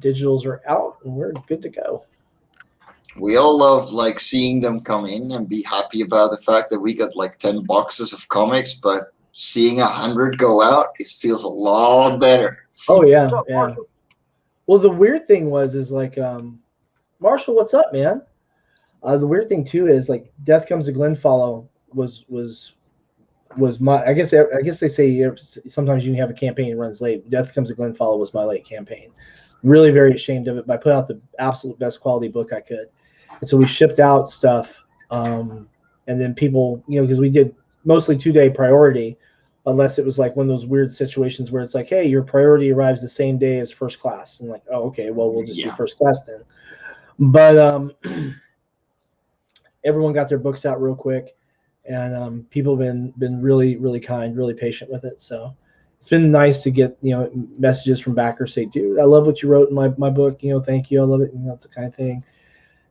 Speaker 4: Digitals are out, and we're good to go.
Speaker 5: We all love, seeing them come in and be happy about the fact that we got, 10 boxes of comics, but seeing 100 go out, it feels a lot better.
Speaker 4: Oh yeah, yeah. Well, the weird thing is Marshall, what's up, man? The weird thing too is Death Comes to Glenfollow was was my. I guess they say sometimes you can have a campaign that runs late. Death Comes to Glenfollow was my late campaign. Really very ashamed of it, but I put out the absolute best quality book I could, and so we shipped out stuff, and then people, because we did mostly 2-day priority, unless it was like one of those weird situations where it's like, hey, your priority arrives the same day as first class, and like, oh, okay, well, we'll just do first class then. But everyone got their books out real quick, and people have been really, really kind, really patient with it. So it's been nice to get messages from backers say, dude, I love what you wrote in my book. Thank you, I love it. The kind of thing.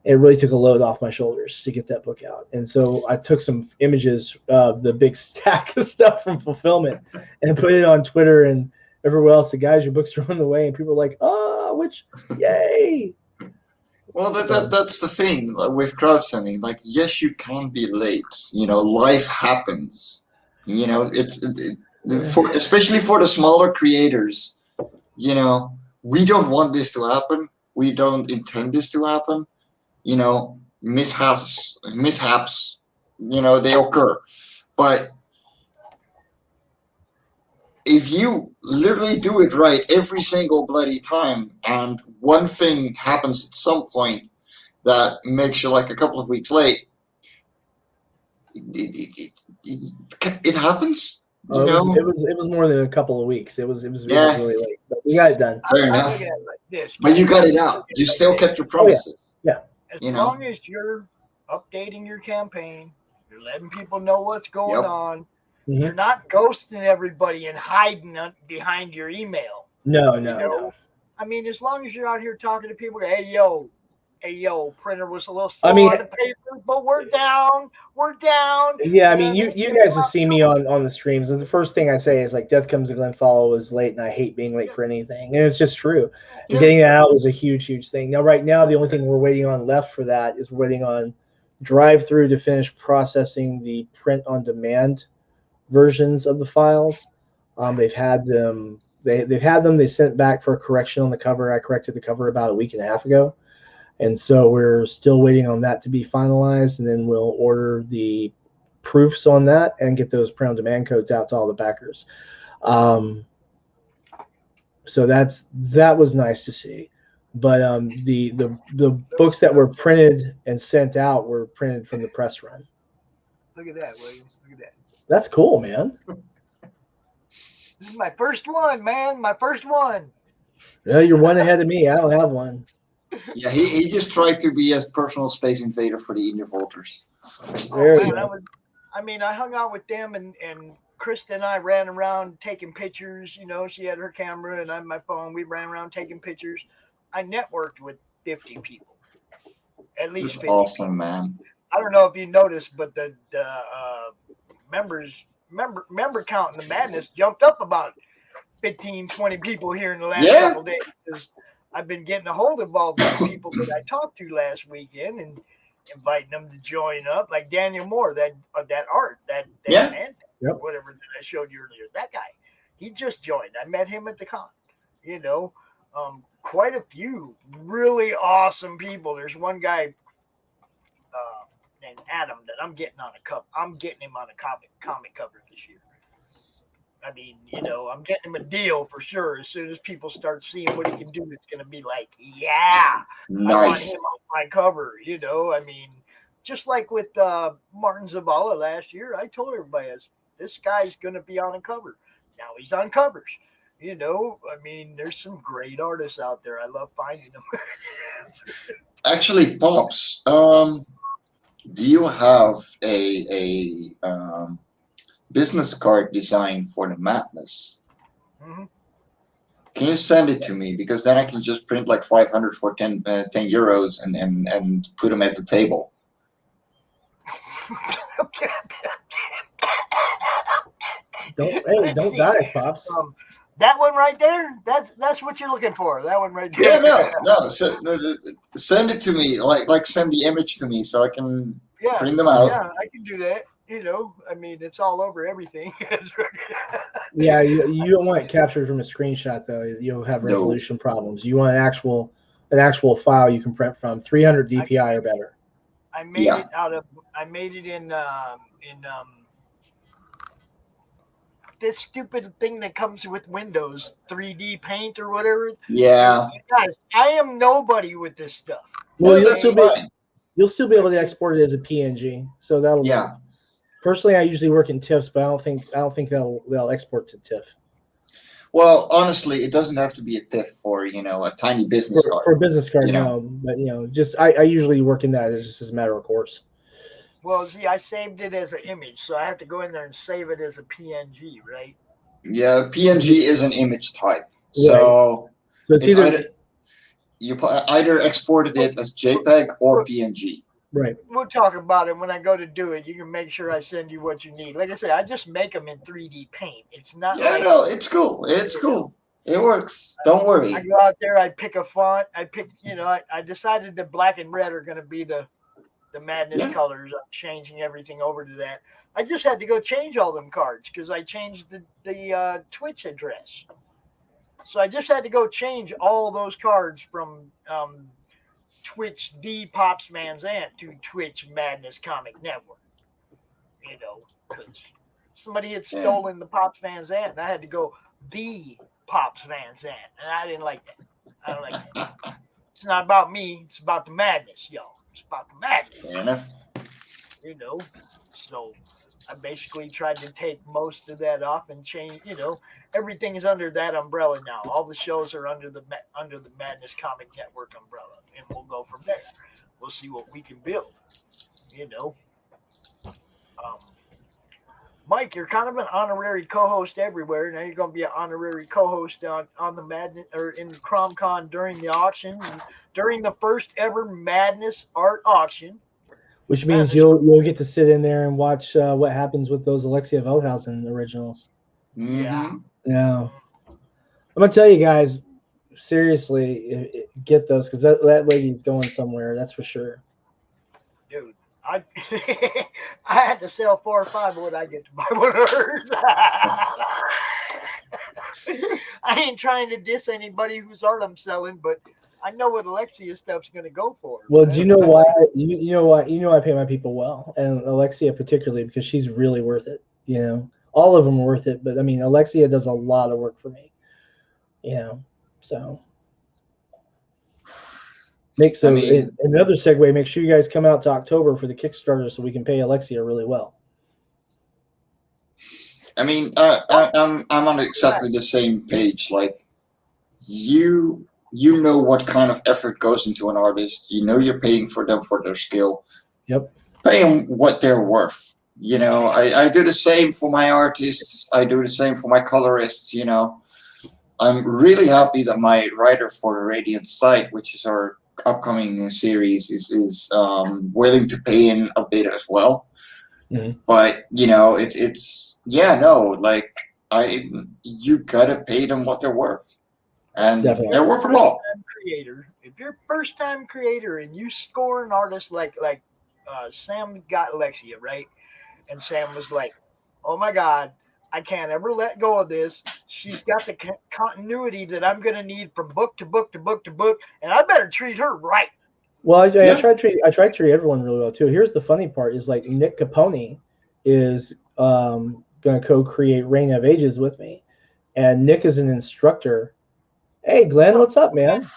Speaker 4: It really took a load off my shoulders to get that book out. And so I took some images of the big stack of stuff from fulfillment and put it on Twitter and everywhere else. The guys, your books are on the way, and people are like, yay.
Speaker 5: Well, that's the thing with crowdfunding. Like, yes, you can be late. Life happens. Especially for the smaller creators. We don't want this to happen. We don't intend this to happen. Mishaps. They occur. But if you literally do it right every single bloody time, and one thing happens at some point that makes you like a couple of weeks late, it happens.
Speaker 4: It was more than a couple of weeks. It was really late, but we got it done.
Speaker 5: Fair enough. But you got it out. You still kept your promises.
Speaker 4: Yeah.
Speaker 1: As long as you're updating your campaign, you're letting people know what's going on. Mm-hmm. You're not ghosting everybody and hiding behind your email.
Speaker 4: No.
Speaker 1: I mean, as long as you're out here talking to people, hey, yo, printer was a little slow on the paper, but we're down.
Speaker 4: Yeah, I mean, you guys have seen me on the streams, and the first thing I say is like, Death Comes to Glenfollow is late, and I hate being late for anything, and it's just true. Yeah. Getting that out was a huge thing. Now, right now, the only thing we're waiting on left for that is we're waiting on drive-through to finish processing the print-on-demand versions of the files. They've had them. They sent back for a correction on the cover. I corrected the cover about a week and a half ago. And so we're still waiting on that to be finalized, and then we'll order the proofs on that and get those print-on-demand codes out to all the backers. So that was nice to see. But the books that were printed and sent out were printed from the press run.
Speaker 1: Look at that, William. Look at that.
Speaker 4: That's cool, man.
Speaker 1: This is my first one, man. My first one.
Speaker 4: Yeah, you're one ahead of me. I don't have one.
Speaker 5: Yeah, he just tried to be a personal space invader for the India Voters.
Speaker 1: I hung out with them, and Krista and I ran around taking pictures. She had her camera and I had my phone. We ran around taking pictures. I networked with 50 people, at least.
Speaker 5: That's
Speaker 1: 50
Speaker 5: awesome,
Speaker 1: people.
Speaker 5: Man.
Speaker 1: I don't know if you noticed, but the member count in the madness jumped up about 15, 20 people here in the last couple days, because I've been getting a hold of all these people that I talked to last weekend and inviting them to join up, like Daniel Moore, that art, that man, whatever that I showed you earlier. That guy, he just joined. I met him at the con. Quite a few really awesome people. There's one guy named Adam that I'm getting on a cup. I'm getting him on a comic cover this year. I mean, I'm getting him a deal for sure. As soon as people start seeing what he can do, it's going to be like, yeah, nice. I want him on my cover, I mean, just like with Martin Zavala last year, I told everybody, this guy's going to be on a cover. Now he's on covers. I mean, there's some great artists out there. I love finding them.
Speaker 5: Actually, Pops, do you have a business card design for the madness?
Speaker 1: Mm-hmm.
Speaker 5: Can you send it to me? Because then I can just print like 500 for 10 euros and put them at the table.
Speaker 4: Don't die, Pops.
Speaker 1: That one right there, that's what you're looking for. That one right there.
Speaker 5: Yeah, no. So, send it to me, like send the image to me so I can print them out.
Speaker 1: Yeah, I can do that. I mean, it's all over everything.
Speaker 4: Yeah, you don't want it captured from a screenshot though. You'll have resolution problems. You want an actual file you can print from. 300 DPI or better.
Speaker 1: I made it in this stupid thing that comes with Windows, 3D Paint or whatever.
Speaker 5: Yeah.
Speaker 1: Guys, I am nobody with this stuff.
Speaker 4: Well,
Speaker 5: No, that's fine.
Speaker 4: you'll still be able to export it as a PNG, so that'll
Speaker 5: Yeah.
Speaker 4: work. Personally, I usually work in TIFFs, but I don't think they'll export to TIFF.
Speaker 5: Well, honestly, it doesn't have to be a TIFF for, a tiny business card.
Speaker 4: For a business card,
Speaker 5: you know.
Speaker 4: no. But just I usually work in that just as a matter of course.
Speaker 1: Well, see, I saved it as an image, so I have to go in there and save it as a PNG, right?
Speaker 5: Yeah, PNG is an image type, so
Speaker 4: Right. So it's either
Speaker 5: you either exported it as JPEG or PNG.
Speaker 4: right.
Speaker 1: We'll talk about it when I go to do it. You can make sure I send you what you need. Like I said, I just make them in 3D Paint. It's not.
Speaker 5: Yeah,
Speaker 1: like,
Speaker 5: no, it's cool. It's cool. It works. Don't worry.
Speaker 1: I go out there, I pick a font. I pick, I decided that black and red are going to be the Madness colors. I'm changing everything over to that. I just had to go change all them cards because I changed the Twitch address. So I just had to go change all those cards from Twitch D Pops Man's Aunt to Twitch Madness Comic Network. Because somebody had stolen the Pops Man's Aunt, and I had to go the Pops Man's Aunt, and I didn't like that. I don't like that. It's not about me. It's about the madness, y'all. It's about the madness.
Speaker 5: Fair enough.
Speaker 1: So I basically tried to take most of that off and change. Everything is under that umbrella now. All the shows are under the Madness Comic Network umbrella, and we'll go from there. We'll see what we can build. Mike, you're kind of an honorary co-host everywhere. Now you're going to be an honorary co-host on the Madness or in CromCon during the auction, during the first ever Madness art auction.
Speaker 4: Which means you'll get to sit in there and watch what happens with those Alexia Veldhausen originals.
Speaker 1: Yeah.
Speaker 4: Yeah. I'm gonna tell you guys, seriously, get those because that lady's going somewhere. That's for sure.
Speaker 1: Dude, I had to sell 4 or 5 when I get to buy one of hers. I ain't trying to diss anybody whose art I'm selling, but I know what Alexia stuff's going to go for.
Speaker 4: Well, do you know why? You know why? I pay my people well, and Alexia particularly because she's really worth it. All of them are worth it, but I mean, Alexia does a lot of work for me. So. Another segue. Make sure you guys come out to October for the Kickstarter so we can pay Alexia really well.
Speaker 5: I mean, I'm on exactly the same page. Like, you know what kind of effort goes into an artist. You're paying for them for their skill.
Speaker 4: Yep.
Speaker 5: Pay them what they're worth. I do the same for my artists. I do the same for my colorists. I'm really happy that my writer for the Radiant site, which is our upcoming series, is willing to pay in a bit as well.
Speaker 4: Mm-hmm.
Speaker 5: But you gotta pay them what they're worth, and
Speaker 4: Definitely.
Speaker 5: they're worth a lot.
Speaker 1: If you're a first-time creator and you score an artist like Sam got Alexia, right? And Sam was like, "Oh my God, I can't ever let go of this. She's got the continuity that I'm going to need from book to book to book to book, and I better treat her right."
Speaker 4: Well, I try to treat everyone really well too. Here's the funny part: is like Nick Capone is going to co-create Reign of Ages with me, and Nick is an instructor. Hey, Glenn, what's up, man?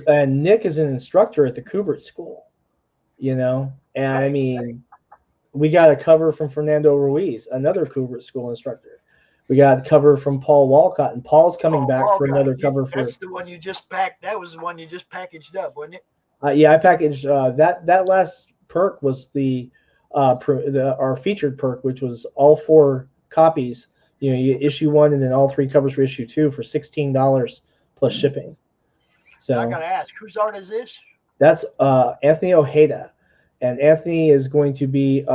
Speaker 4: And Nick is an instructor at the Kubert School, and I mean. We got a cover from Fernando Ruiz, another Kubert School instructor. We got a cover from Paul Walcott, and Paul's coming back for another cover for.
Speaker 1: That's the one you just packed. That was the one you just packaged up, wasn't it?
Speaker 4: Yeah, I packaged that last perk was our featured perk, which was all 4 copies. You issue 1 and then all 3 covers for issue 2 for $16 plus shipping. So
Speaker 1: I gotta ask, whose art is this?
Speaker 4: That's Anthony Ojeda. And Anthony is going to be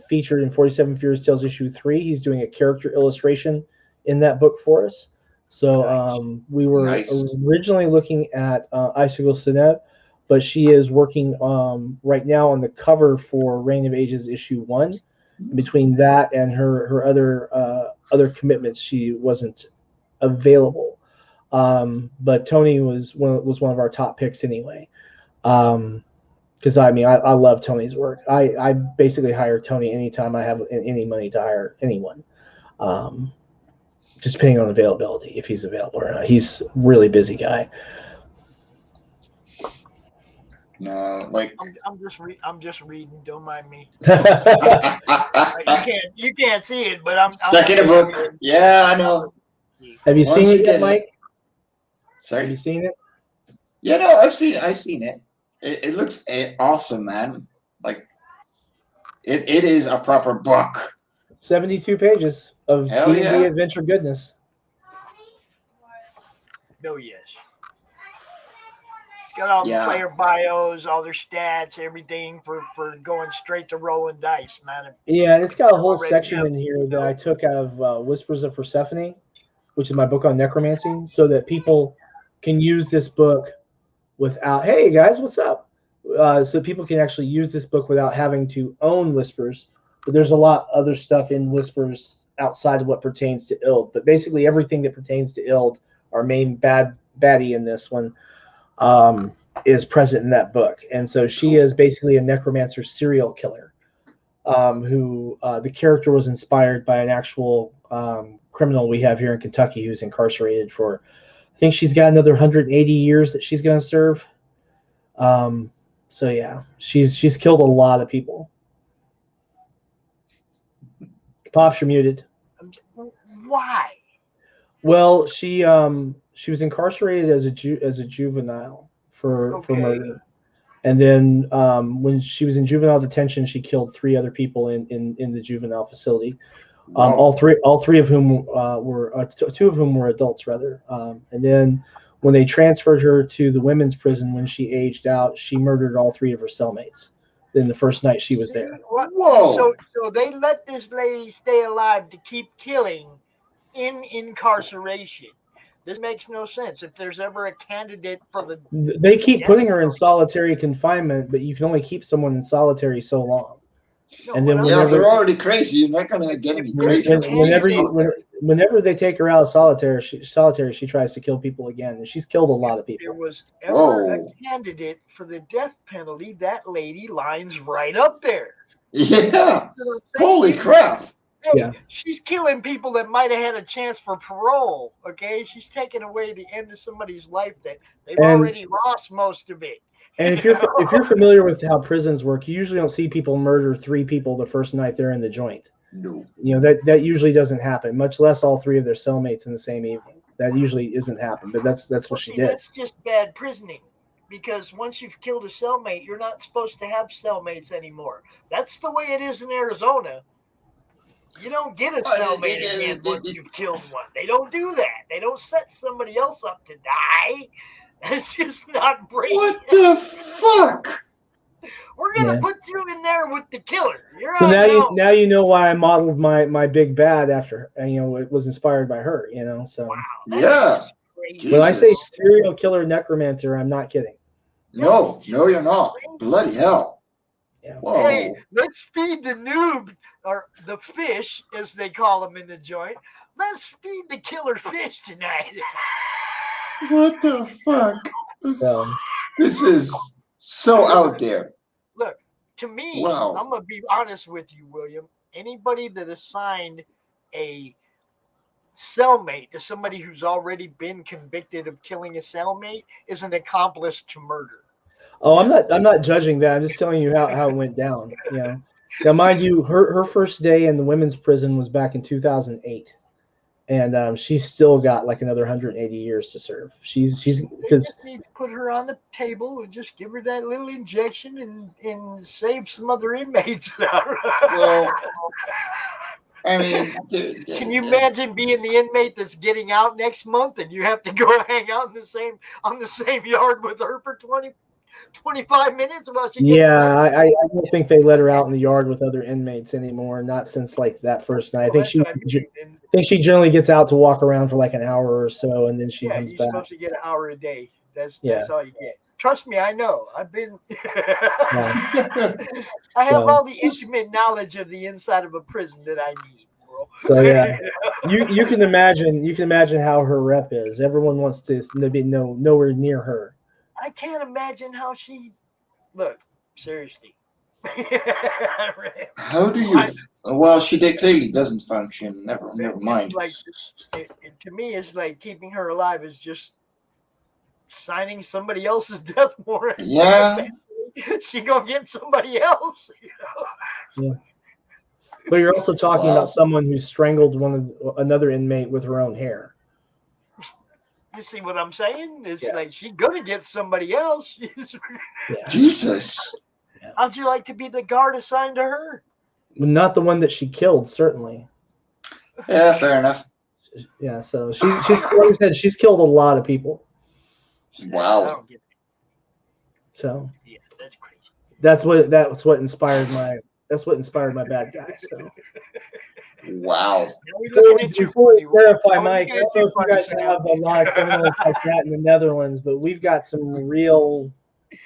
Speaker 4: featured in 47 Furious Tales issue 3. He's doing a character illustration in that book for us. So we were originally looking at Icicle Sinev, but she is working right now on the cover for Reign of Ages issue 1. Between that and her other commitments, she wasn't available. But Tony was one of our top picks anyway. Because I mean, I love Tony's work. I basically hire Tony anytime I have any money to hire anyone. just depending on availability, if he's available or not. He's a really busy guy.
Speaker 5: No, like
Speaker 1: I'm just reading. Don't mind me.
Speaker 5: second
Speaker 1: You can't see it, but I'm
Speaker 5: a book. Yeah, I know.
Speaker 4: Have you
Speaker 5: Once
Speaker 4: seen
Speaker 5: you
Speaker 4: it yet,
Speaker 5: get it-
Speaker 4: Mike? Have
Speaker 5: Sorry.
Speaker 4: you seen it?
Speaker 5: Yeah, no, I've seen it. It looks awesome, man. Like it is a proper book.
Speaker 4: 72 pages of
Speaker 5: Hell
Speaker 4: D&D
Speaker 5: yeah.
Speaker 4: adventure goodness.
Speaker 1: Oh yes. It's got all
Speaker 5: Yeah.
Speaker 1: the player bios, all their stats, everything for going straight to rolling dice, man.
Speaker 4: Yeah, it's got a whole
Speaker 1: Already
Speaker 4: section
Speaker 1: have,
Speaker 4: in here
Speaker 1: you
Speaker 4: that
Speaker 1: know.
Speaker 4: I took out of Whispers of Persephone, which is my book on necromancy, so that people can use this book without, hey guys, what's up? So people can actually use this book without having to own Whispers. But there's a lot other stuff in Whispers outside of what pertains to Ild. But basically everything that pertains to Ild, our main baddie in this one, is present in that book. And so she is basically a necromancer serial killer, who the character was inspired by an actual criminal we have here in Kentucky who's incarcerated for, I think she's got another 180 years that she's going to serve. So yeah, she's killed a lot of people. Pops, you're muted.
Speaker 1: Why?
Speaker 4: Well, she was incarcerated as a juvenile for murder, and then when she was in juvenile detention, she killed 3 other people in the juvenile facility.
Speaker 5: Wow.
Speaker 4: All three of whom were 2 of whom were adults rather. And then when they transferred her to the women's prison when she aged out, she murdered all 3 of her cellmates. Then the first night she was there.
Speaker 5: Whoa.
Speaker 1: So they let this lady stay alive to keep killing in incarceration. This makes no sense. If there's ever a candidate for the
Speaker 4: They keep putting her in solitary confinement, but you can only keep someone in solitary so long. And then
Speaker 5: Yeah, if
Speaker 4: whenever
Speaker 5: they're already crazy, you're not gonna get any crazier.
Speaker 4: whenever they take her out of solitary, she tries to kill people again, and she's killed a lot of
Speaker 1: If there
Speaker 4: people.
Speaker 1: was ever a
Speaker 5: Whoa.
Speaker 1: candidate for the death penalty, that lady lines right up there.
Speaker 5: Yeah.
Speaker 1: You know what I'm saying?
Speaker 5: Holy crap.
Speaker 1: Hey,
Speaker 4: Yeah.
Speaker 1: she's killing people that might have had a chance for parole. Okay, she's taking away the end of somebody's life that they've
Speaker 4: And-
Speaker 1: already lost most of it.
Speaker 4: And if you're familiar with how prisons work, you usually don't see people murder 3 people the first night they're in the joint.
Speaker 5: No.
Speaker 4: You know, that usually doesn't happen, much less all 3 of their cellmates in the same evening. That usually isn't happen, but that's what she did.
Speaker 1: That's just bad prisoning. Because once you've killed a cellmate, you're not supposed to have cellmates anymore. That's the way it is in Arizona. You don't get a cellmate again once you've killed one. They don't do that. They don't set somebody else up to die. It's just not brave.
Speaker 5: What the fuck?
Speaker 1: We're gonna put you in there with the killer. You're
Speaker 4: So
Speaker 1: out
Speaker 4: now you know why I modeled my big bad after, you know, it was inspired by her, you know. So
Speaker 1: Wow,
Speaker 5: Yeah.
Speaker 4: when I say
Speaker 5: Jesus.
Speaker 4: serial killer necromancer, I'm not kidding.
Speaker 5: No, you're not. Bloody hell.
Speaker 4: Yeah.
Speaker 5: Whoa.
Speaker 1: Hey, let's feed the noob, or the fish, as they call them in the joint. Let's feed the killer fish tonight.
Speaker 5: What the fuck?
Speaker 4: So
Speaker 5: This is so out there.
Speaker 1: Look, to me,
Speaker 5: Wow.
Speaker 1: I'm gonna be honest with you, William. Anybody that assigned a cellmate to somebody who's already been convicted of killing a cellmate is an accomplice to murder.
Speaker 4: Oh, I'm not judging that. I'm just telling you how it went down. You know. Now, mind you, her first day in the women's prison was back in 2008, and she's still got like another 180 years to serve. She's
Speaker 1: You
Speaker 4: because
Speaker 1: just need to put her on the table and just give her that little injection and save some other inmates.
Speaker 5: Well, I mean, dude,
Speaker 1: Can you imagine being the inmate that's getting out next month and you have to go hang out in the same yard with her for 25 minutes while she gets
Speaker 4: I don't think they let her out in the yard with other inmates anymore. Not since like that first night. I think she generally gets out to walk around for like an hour or so, and then she comes
Speaker 1: you're
Speaker 4: back.
Speaker 1: supposed to get an hour a day. That's
Speaker 4: Yeah.
Speaker 1: all you get. Trust me, I know. I've been.
Speaker 4: Yeah.
Speaker 1: I have
Speaker 4: So-
Speaker 1: all the intimate knowledge of the inside of a prison that I need, bro.
Speaker 4: So yeah, you can imagine how her rep is. Everyone wants to be nowhere near her.
Speaker 1: I can't imagine how she. Look, seriously,
Speaker 5: How do you? Well, she clearly doesn't function. Never mind.
Speaker 1: It's like to me, it's like keeping her alive is just signing somebody else's death warrant.
Speaker 5: Yeah.
Speaker 1: She gonna get somebody else.
Speaker 4: Yeah. But you're also talking about someone who strangled another inmate with her own hair.
Speaker 1: You see what I'm saying? It's like she's gonna get somebody else.
Speaker 5: Jesus.
Speaker 1: How'd you like to be the guard assigned to her?
Speaker 4: Not the one that she killed, certainly.
Speaker 5: Yeah, fair enough.
Speaker 4: Yeah, so she's like I said, she's killed a lot of people.
Speaker 5: Wow.
Speaker 1: I don't get it.
Speaker 4: So
Speaker 1: yeah, that's crazy.
Speaker 4: That's what inspired my bad guy. So
Speaker 5: wow.
Speaker 4: Before we clarify, Mike, I don't know if you guys have a lot of criminals like that in the Netherlands, but we've got some real.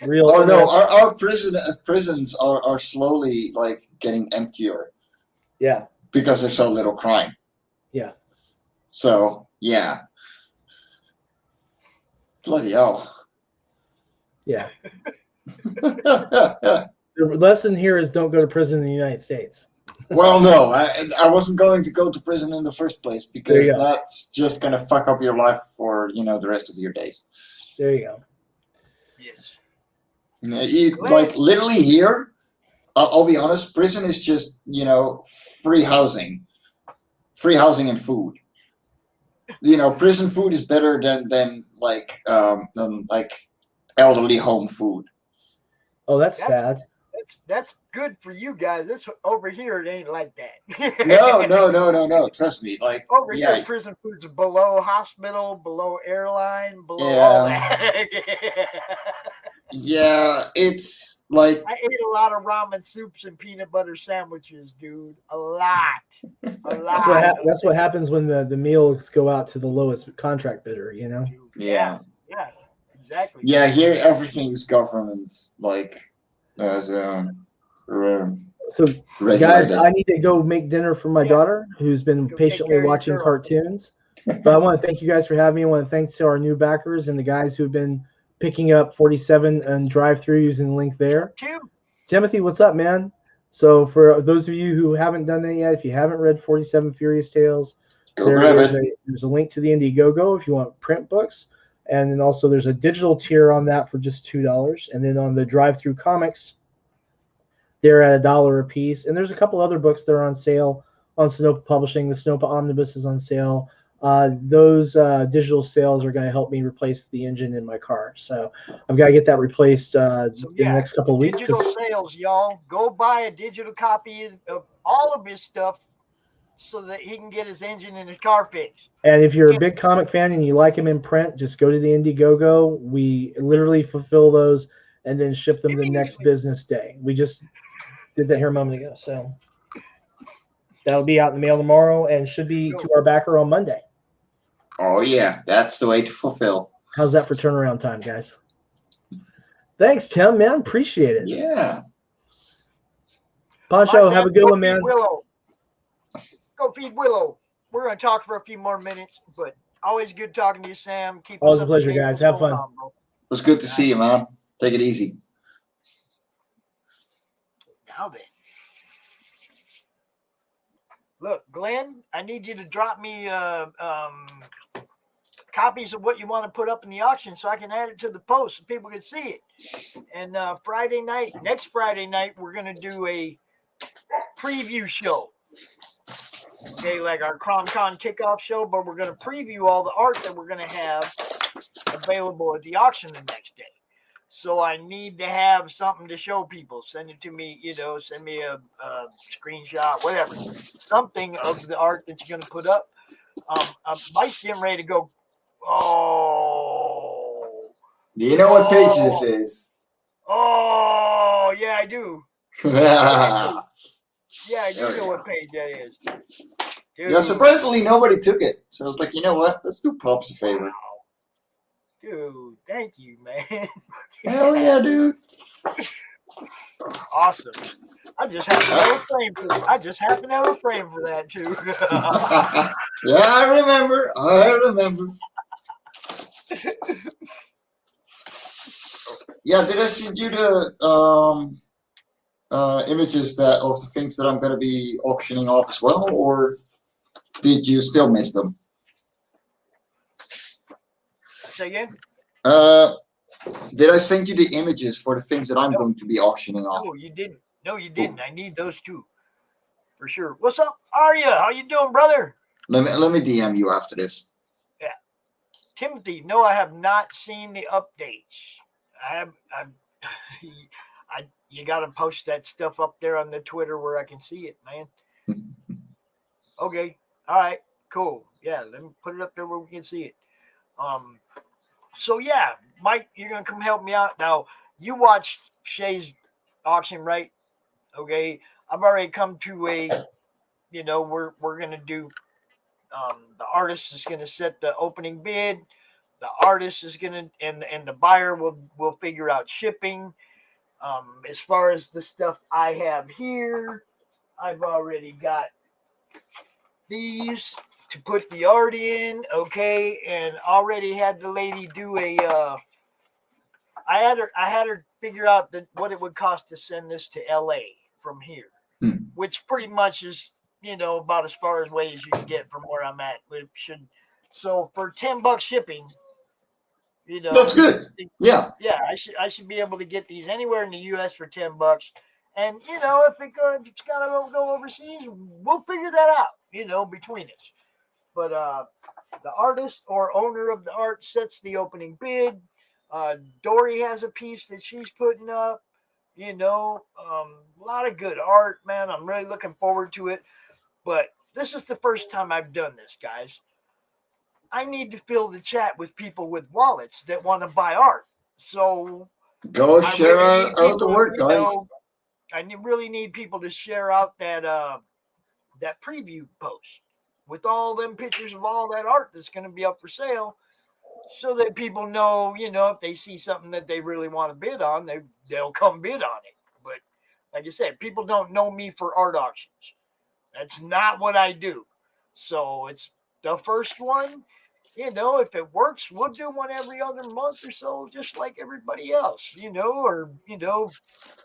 Speaker 5: Oh no, our prisons are slowly like getting emptier.
Speaker 4: Yeah.
Speaker 5: Because there's so little crime.
Speaker 4: Yeah.
Speaker 5: So yeah. Bloody hell.
Speaker 4: Yeah. The lesson here is don't go to prison in the United States.
Speaker 5: Well, no, I wasn't going to go to prison in the first place because that's just gonna fuck up your life for the rest of your days.
Speaker 4: There you go.
Speaker 1: Yes.
Speaker 5: Like literally here, I'll be honest. Prison is just free housing and food. Prison food is better than elderly home food.
Speaker 4: Oh, that's sad.
Speaker 1: That's good for you guys. This over here it ain't like that.
Speaker 5: No. Trust me. Like
Speaker 1: over here, prison food's below hospital, below airline, below all that.
Speaker 5: Yeah, it's like
Speaker 1: I ate a lot of ramen soups and peanut butter sandwiches, dude. A lot.
Speaker 4: That's what happens when the meals go out to the lowest contract bidder.
Speaker 1: Yeah, exactly.
Speaker 5: Yeah, here everything is government as
Speaker 4: So guys, I need to go make dinner for my daughter who's been patiently watching cartoons. But I want to thank you guys for having me. I want to thank to our new backers and the guys who have been picking up 47 and drive-through using the link there. Timothy, what's up, man? So for those of you who haven't done that yet, if you haven't read 47 Furious Tales, there's a link to the Indiegogo if you want print books. And then also there's a digital tier on that for just $2. And then on the drive-through comics, they're at $1 a piece. And there's a couple other books that are on sale on Sonoma Publishing. The Sonoma Omnibus is on sale. Those digital sales are going to help me replace the engine in my car. So I've got to get that replaced in the next couple of weeks.
Speaker 1: Digital sales, y'all. Go buy a digital copy of all of his stuff so that he can get his engine and his car fixed.
Speaker 4: And if you're a big comic fan and you like them in print, just go to the Indiegogo. We literally fulfill those and then ship them the next business day. We just did that here a moment ago. So that'll be out in the mail tomorrow and should be to our backer on Monday.
Speaker 5: Oh, yeah. That's the way to fulfill.
Speaker 4: How's that for turnaround time, guys? Thanks, Tim, man. Appreciate it.
Speaker 5: Yeah.
Speaker 4: Poncho, have a good one, man.
Speaker 1: Willow. Go feed Willow. We're going to talk for a few more minutes, but always good talking to you, Sam.
Speaker 4: Always a pleasure, guys. Have fun.
Speaker 5: It was good to see you, man. Take it easy.
Speaker 1: Now then. Look, Glenn, I need you to drop me copies of what you want to put up in the auction so I can add it to the post so people can see it. And next Friday night, we're going to do a preview show. Okay, like our CromCon kickoff show, but we're going to preview all the art that we're going to have available at the auction the next day. So I need to have something to show people. Send it to me, send me a screenshot, whatever. Something of the art that you're going to put up. Mike's getting ready to go. Oh.
Speaker 5: Do you know what page this is?
Speaker 1: Oh, yeah, I do. Yeah, I do know what page that is. Dude.
Speaker 5: Yeah, surprisingly, nobody took it. So I was like, you know what? Let's do Pops a favor.
Speaker 1: Wow. Dude, thank you, man.
Speaker 5: Hell yeah, dude.
Speaker 1: Awesome. I just happen to have a frame for that, too.
Speaker 5: Yeah, I remember. Yeah, did I send you the images that of the things that I'm going to be auctioning off as well, or did you still miss them?
Speaker 1: Say again?
Speaker 5: Did I send you the images for the things that I'm
Speaker 1: No.
Speaker 5: going to be auctioning off?
Speaker 1: No, you didn't. No, you didn't. I need those too, for sure. What's up, Arya? How you doing, brother?
Speaker 5: Let me DM you after this.
Speaker 1: Yeah, Timothy. No, I have not seen the updates. You got to post that stuff up there on the Twitter where I can see it, man. Okay, all right, cool. Yeah, let me put it up there where we can see it. So yeah, Mike, you're gonna come help me out now. You watched Shay's auction, right? Okay, I've already come to a, we're gonna do. The artist is gonna set the opening bid. The artist is gonna and the buyer will figure out shipping. As far as the stuff I have here, I've already got these to put the art in, okay, and already had the lady do a. I had her figure out what it would cost to send this to L.A. from here, which pretty much is about as far away as you can get from where I'm at. So for $10 shipping,
Speaker 5: That's good. Yeah.
Speaker 1: Yeah, I should be able to get these anywhere in the U.S. for $10. And if it's gotta go overseas, we'll figure that out. Between us. But the artist or owner of the art sets the opening bid. Dory has a piece that she's putting up. A lot of good art, man. I'm really looking forward to it. But this is the first time I've done this, guys. I need to fill the chat with people with wallets that want to buy art. So
Speaker 5: go share
Speaker 1: really
Speaker 5: out the word, guys.
Speaker 1: I really need people to share out that preview post with all them pictures of all that art that's going to be up for sale, so that people know, if they see something that they really want to bid on, they'll come bid on it. But like I said, people don't know me for art auctions. That's not what I do. So it's the first one. If it works, we'll do one every other month or so, just like everybody else, or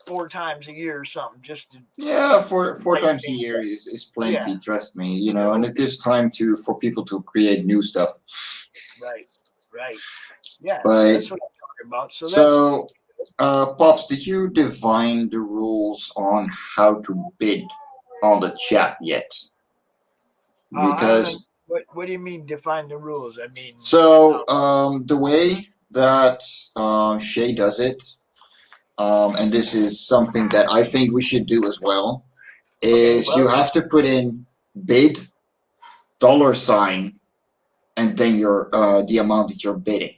Speaker 1: 4 times a year or something, just to.
Speaker 5: Yeah, four times a year is plenty.
Speaker 1: Yeah.
Speaker 5: Trust me, and it gives time for people to create new stuff.
Speaker 1: Right. Yeah,
Speaker 5: But,
Speaker 1: that's what I'm talking about.
Speaker 5: So Pops, did you define the rules on how to bid on the chat yet? Because
Speaker 1: what do you mean define the rules? I mean,
Speaker 5: so the way that Shay does it, and this is something that I think we should do as well, is you have to put in bid $, and then your the amount that you're bidding.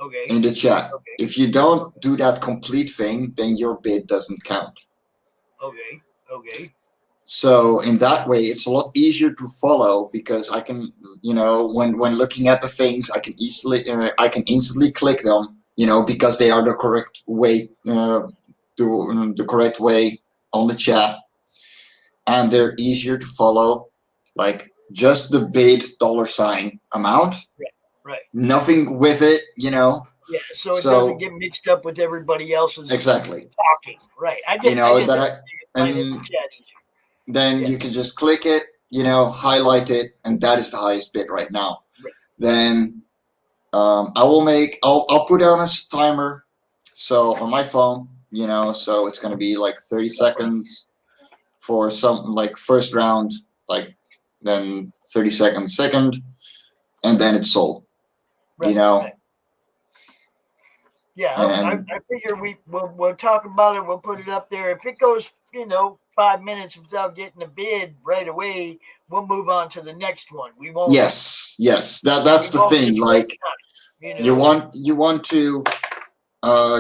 Speaker 1: Okay.
Speaker 5: In the chat.
Speaker 1: Okay.
Speaker 5: If you don't do that complete thing, then your bid doesn't count.
Speaker 1: Okay.
Speaker 5: So in that way, it's a lot easier to follow, because I can, when looking at the things, I can instantly click them, because they are the correct way, the correct way on the chat, and they're easier to follow. Like just the bid $, amount.
Speaker 1: Right.
Speaker 5: Nothing with it,
Speaker 1: Yeah, so it doesn't get mixed up with everybody else's
Speaker 5: exactly
Speaker 1: talking. Right.
Speaker 5: Then you can just click it, highlight it, and that is the highest bid right now.
Speaker 1: Right.
Speaker 5: Then I'll put down a timer, so on my phone, so it's gonna be like 30 seconds for something like first round, like then 30 seconds second, and then it's sold.
Speaker 1: Right. Right. Yeah, I figure we'll talk about it. We'll put it up there. If it goes, 5 minutes without getting a bid right away, we'll move on to the next one. We won't.
Speaker 5: Yes. That's the thing. Like, you want to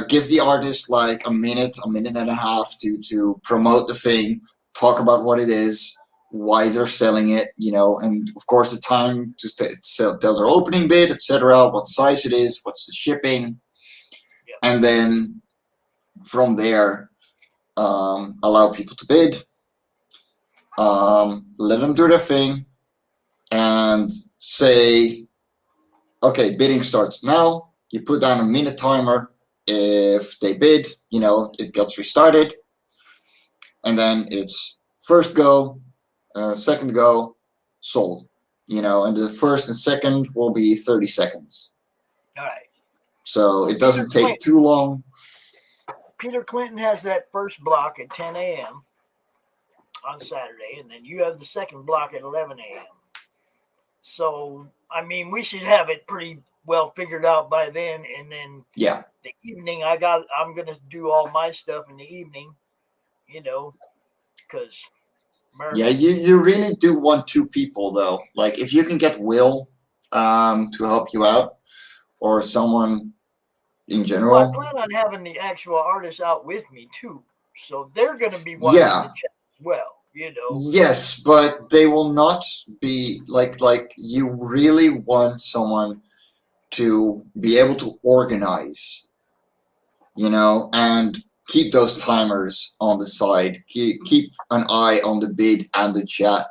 Speaker 5: give the artist like a minute and a half to promote the thing, talk about what it is, why they're selling it, and of course the time to tell their opening bid, etc., what size it is, what's the shipping. And then from there, allow people to bid, let them do their thing, and say, okay, bidding starts now. You put down a minute timer. If they bid, it gets restarted. and then it's first go, second go, sold. And the first and second will be 30 seconds.
Speaker 1: All right.
Speaker 5: So it doesn't take
Speaker 1: Quinton.
Speaker 5: too long.
Speaker 1: Peter Quinton has that first block at 10 a.m. on Saturday, and then you have the second block at 11 a.m. So, I mean, we should have it pretty well figured out by then. And then
Speaker 5: Yeah.
Speaker 1: the evening, I'm going to do all my stuff in the evening, because.
Speaker 5: Yeah, you really do want two people, though. Like, if you can get Will to help you out, or someone in general.
Speaker 1: Well, I plan on having the actual artists out with me, too. So they're going to be watching the chat as well.
Speaker 5: Yes, but they will not be like you really want someone to be able to organize, and keep those timers on the side. Keep an eye on the bid and the chat,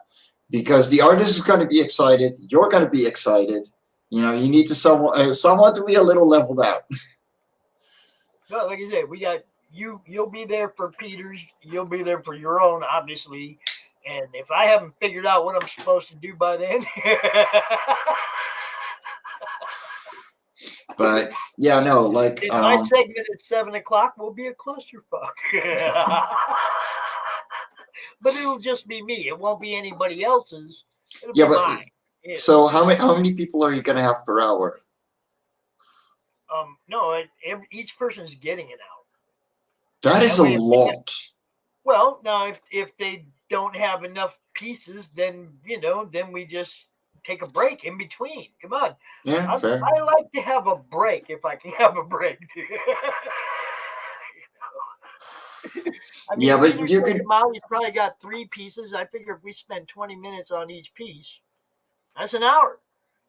Speaker 5: because the artist is going to be excited. You're going to be excited. You need to someone to be a little leveled out.
Speaker 1: Well, like I said, we got you. You'll be there for Peter's. You'll be there for your own, obviously. And if I haven't figured out what I'm supposed to do by then,
Speaker 5: but yeah, no, like
Speaker 1: my segment at 7:00 will be a clusterfuck. But it'll just be me. It won't be anybody else's. It'll be mine.
Speaker 5: So how many people are you gonna have per hour?
Speaker 1: No, each person's getting an hour.
Speaker 5: That is a lot.
Speaker 1: Well, now if they don't have enough pieces, then then we just take a break in between. Come on.
Speaker 5: Yeah, fair.
Speaker 1: I like to have a break if I can have a break. I mean,
Speaker 5: yeah, but you can.
Speaker 1: He's probably got 3 pieces. I figure if we spend 20 minutes on each piece, that's an hour.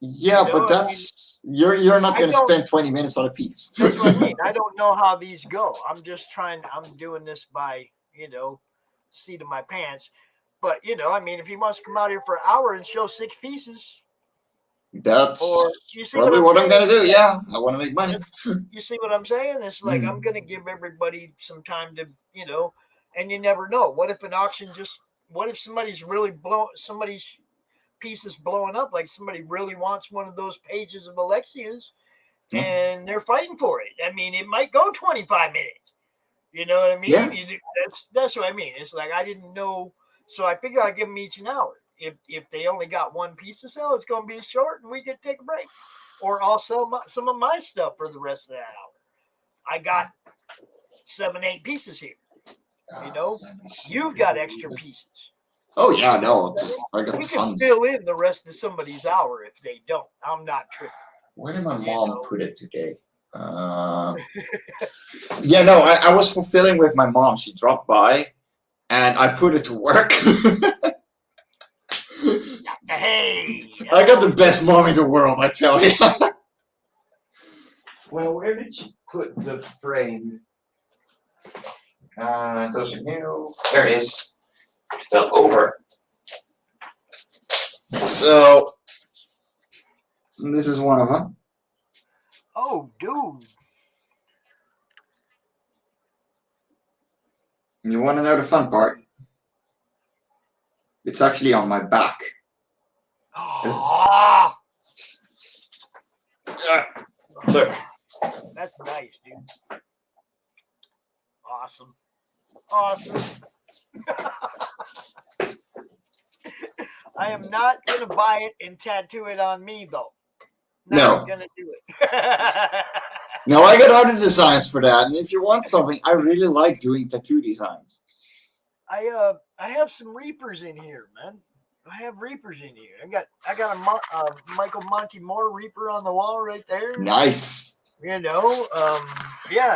Speaker 5: Yeah, but that's you're not going to spend 20 minutes on a piece.
Speaker 1: That's what I mean. I don't know how these go. I'm doing this by seat of my pants. But I mean, if he wants to come out here for an hour and show 6 pieces,
Speaker 5: that's probably what I'm going to do. Yeah, I want to make money.
Speaker 1: You see what I'm saying? It's like I'm going to give everybody some time to, and you never know. What if an auction what if somebody's really somebody's piece is blowing up, like somebody really wants one of those pages of Alexia's and they're fighting for it. I mean, it might go 25 minutes. You know what I mean?
Speaker 5: Yeah.
Speaker 1: That's what I mean. It's like I didn't know. So I figure I'd give them each an hour. If they only got one piece to sell, it's going to be short and we get to take a break. Or I'll sell some of my stuff for the rest of that hour. I got 7, 8 pieces here. You've got extra pieces.
Speaker 5: Oh, yeah, no. I got
Speaker 1: we
Speaker 5: tons.
Speaker 1: Can fill in the rest of somebody's hour if they don't. I'm not tripping.
Speaker 5: Where did my mom put it today? Yeah, no, I was fulfilling with my mom. She dropped by, and I put it to work.
Speaker 1: Hey!
Speaker 5: I got the best mom in the world, I tell you. Well, where did you put the frame? Those are new. There it is. It fell over. So, this is one of them.
Speaker 1: Oh, dude.
Speaker 5: You want to know the fun part? It's actually on my back.
Speaker 1: Oh.
Speaker 5: Look.
Speaker 1: That's nice, dude. Awesome. Awesome. I am not going to buy it and tattoo it on me, though. Not going to do it.
Speaker 5: No, I got other designs for that. And if you want something, I really like doing tattoo designs.
Speaker 1: I have some Reapers in here, man. I have Reapers in here. I got a Michael Monty Moore Reaper on the wall right there.
Speaker 5: Nice.
Speaker 1: Yeah,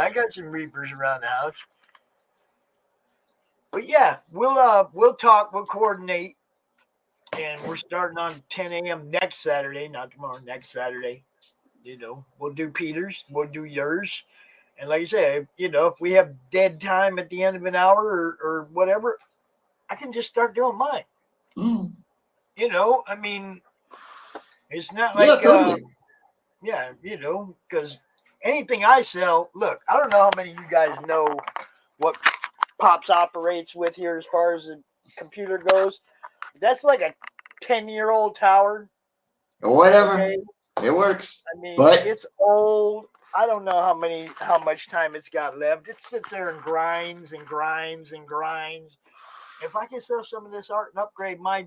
Speaker 1: I got some Reapers around the house. But yeah, we'll talk, we'll coordinate, and we're starting on 10 a.m. next Saturday, not tomorrow, next Saturday. We'll do Peter's, we'll do yours. And like I say, if we have dead time at the end of an hour or whatever, I can just start doing mine.
Speaker 5: Mm.
Speaker 1: I mean, it's not like,
Speaker 5: totally.
Speaker 1: because anything I sell, look, I don't know how many of you guys know what Pops operates with here as far as the computer goes. That's like a 10-year-old tower.
Speaker 5: Whatever.
Speaker 1: Okay,
Speaker 5: It works.
Speaker 1: I mean
Speaker 5: But
Speaker 1: it's old. I don't know how much time it's got left. It sits there and grinds and grinds and grinds. If I can sell some of this art and upgrade my,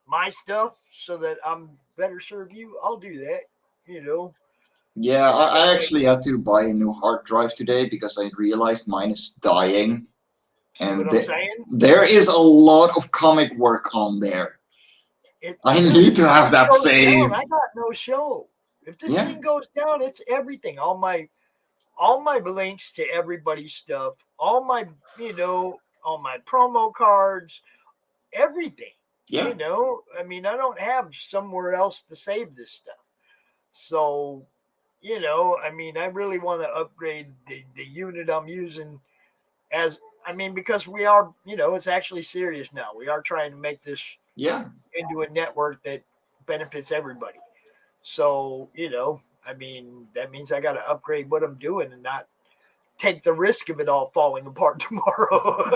Speaker 1: my stuff so that I'm better serve you, I'll do that. You know,
Speaker 5: yeah, I actually had to buy a new hard drive today because I realized mine is dying.
Speaker 1: see
Speaker 5: And
Speaker 1: what I'm saying?
Speaker 5: there is a lot of comic work on there. I need to have that saved.
Speaker 1: I got no show. If this
Speaker 5: Yeah.
Speaker 1: thing goes down, it's everything. All my links to everybody's stuff, all my promo cards, everything.
Speaker 5: Yeah.
Speaker 1: I mean, I don't have somewhere else to save this stuff. So, I mean, I really want to upgrade the unit I'm using because we are, it's actually serious now. We are trying to make this into a network that benefits everybody. So, I mean, that means I got to upgrade what I'm doing and not take the risk of it all falling apart tomorrow.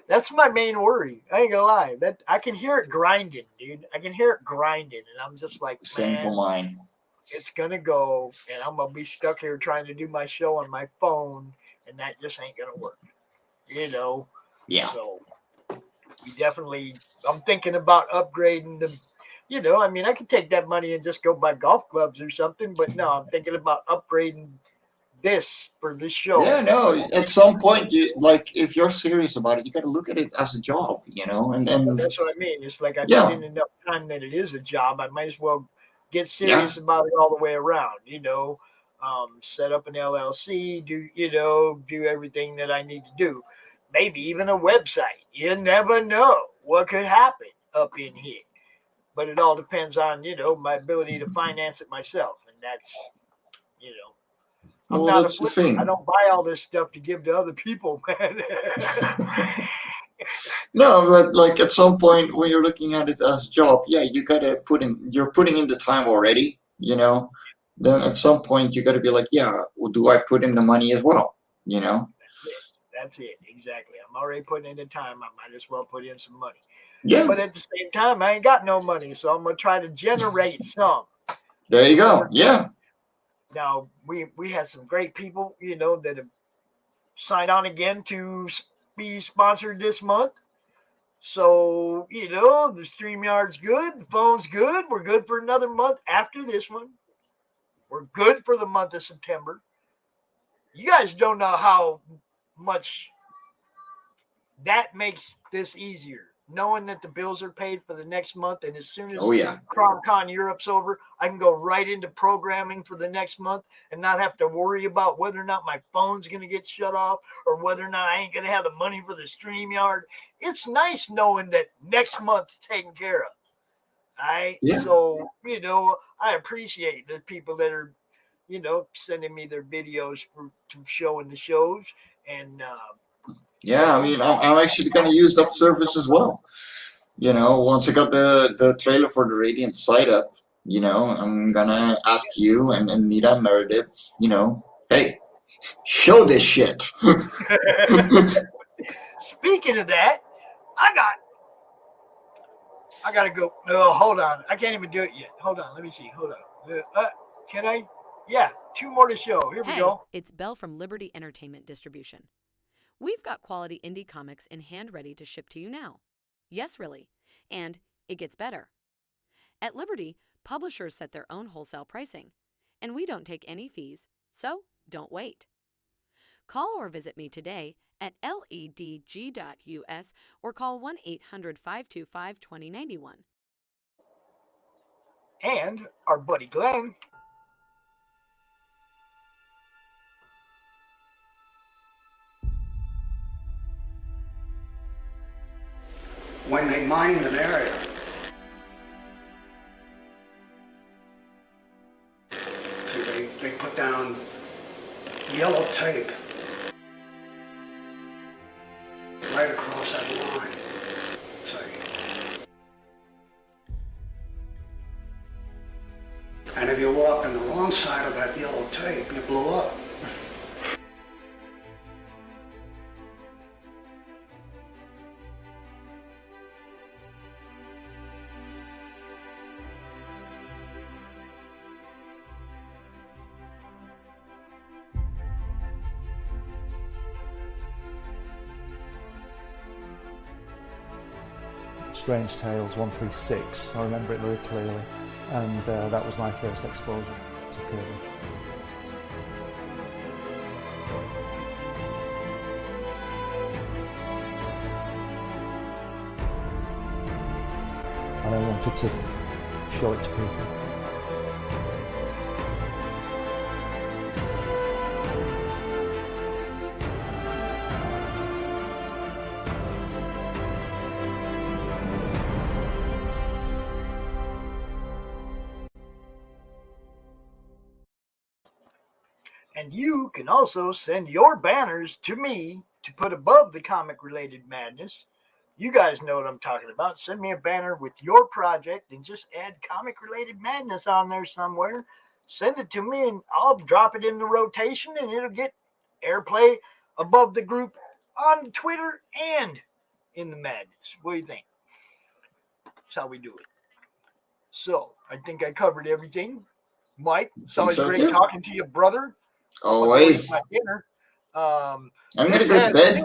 Speaker 1: That's my main worry. I ain't gonna lie. That I can hear it grinding, dude. I can hear it grinding, and I'm just like,
Speaker 5: same for mine.
Speaker 1: It's gonna go, and I'm gonna be stuck here trying to do my show on my phone, and that just ain't gonna work.
Speaker 5: Yeah.
Speaker 1: So we definitely. I'm thinking about upgrading the. I mean, I could take that money and just go buy golf clubs or something, but no, I'm thinking about upgrading this for this show.
Speaker 5: Yeah, no. At some point, if you're serious about it, you got to look at it as a job, and
Speaker 1: that's what I mean. It's like I put in enough time that it is a job. I might as well get serious about it all the way around. Set up an LLC, do everything that I need to do. Maybe even a website. You never know what could happen up in here. But it all depends on, my ability to finance it myself. And that's, I'm not
Speaker 5: that's
Speaker 1: a flipper.
Speaker 5: the thing.
Speaker 1: I don't buy all this stuff to give to other people, man.
Speaker 5: No, but like at some point when you're looking at it as a job, you gotta you're putting in the time already, Then at some point you gotta be like, well, do I put in the money as well,
Speaker 1: That's it. Exactly. I'm already putting in the time. I might as well put in some money.
Speaker 5: Yeah.
Speaker 1: But at the same time, I ain't got no money, so I'm gonna try to generate some.
Speaker 5: There you go. Yeah.
Speaker 1: Now we had some great people, that have signed on again to be sponsored this month. So, the StreamYard's good, the phone's good. We're good for another month after this one. We're good for the month of September. You guys don't know how much that makes this easier. Knowing that the bills are paid for the next month, and as soon as CromCon Europe's over, I can go right into programming for the next month and not have to worry about whether or not my phone's going to get shut off or whether or not I ain't going to have the money for the StreamYard. It's nice knowing that next month's taken care of. All right?
Speaker 5: Yeah.
Speaker 1: So, I appreciate the people that are, sending me their videos to showing the shows. And,
Speaker 5: I mean, I'm actually going to use that service as well. Once I got the trailer for the Radiant site up, I'm going to ask you and Nita Meredith, hey, show this shit.
Speaker 1: Speaking of that, I got to go. Oh, hold on. I can't even do it yet. Hold on. Let me see. Hold on. Can I? Yeah, 2 more to show. Here we go.
Speaker 6: It's Belle from Liberty Entertainment Distribution. We've got quality indie comics in hand ready to ship to you now. Yes, really. And it gets better. At Liberty, publishers set their own wholesale pricing, and we don't take any fees, so don't wait. Call or visit me today at ledg.us or call 1-800-525-2091.
Speaker 1: And our buddy Glenn.
Speaker 7: When they mined an area, they put down yellow tape right across that line. See? And if you walked on the wrong side of that yellow tape, you blew up.
Speaker 8: Strange Tales 136. I remember it very clearly, and that was my first exposure to Kirby. And I wanted to show it to people.
Speaker 1: And you can also send your banners to me to put above the comic-related madness. You guys know what I'm talking about. Send me a banner with your project and just add comic-related madness on there somewhere. Send it to me and I'll drop it in the rotation and it'll get airplay above the group on Twitter and in the madness. What do you think? That's how we do it. So, I think I covered everything. Mike, it's always
Speaker 5: so
Speaker 1: great
Speaker 5: too.
Speaker 1: talking to you, brother.
Speaker 5: Always.
Speaker 1: My dinner.
Speaker 5: I'm gonna go to bed.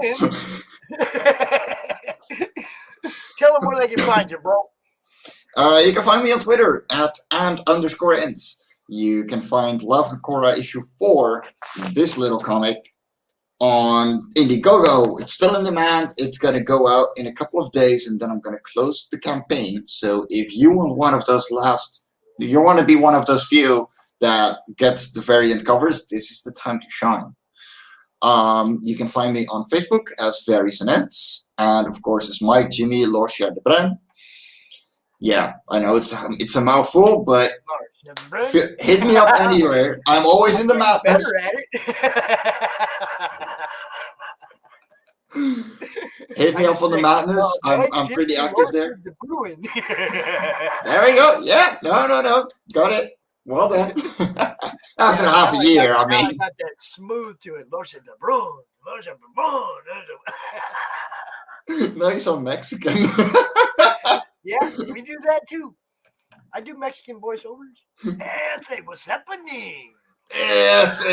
Speaker 1: Tell them where they can find you, bro.
Speaker 5: You can find me on Twitter at @and_ins. You can find Love and Korra issue 4, this little comic, on Indiegogo. It's still in demand. It's gonna go out in a couple of days, and then I'm gonna close the campaign. So if you want one of those you want to be one of those few that gets the variant covers, this is the time to shine. You can find me on Facebook as Varies and Ends, and of course as Mike Jimmy Lorcia de Bren. Yeah, I know it's a mouthful, but hit me up anywhere. I'm always in the madness.
Speaker 1: Better at it.
Speaker 5: Hit me up on the madness. I'm pretty active there. There we go. Yeah, no, got it. Well done. After half a year, I mean.
Speaker 1: Got that smooth to it. Lorcia de Brun. Lorcia de Brun.
Speaker 5: Nice on Mexican.
Speaker 1: Yeah, we do that too. I do Mexican voiceovers. Hey, what's happening?
Speaker 5: Yes,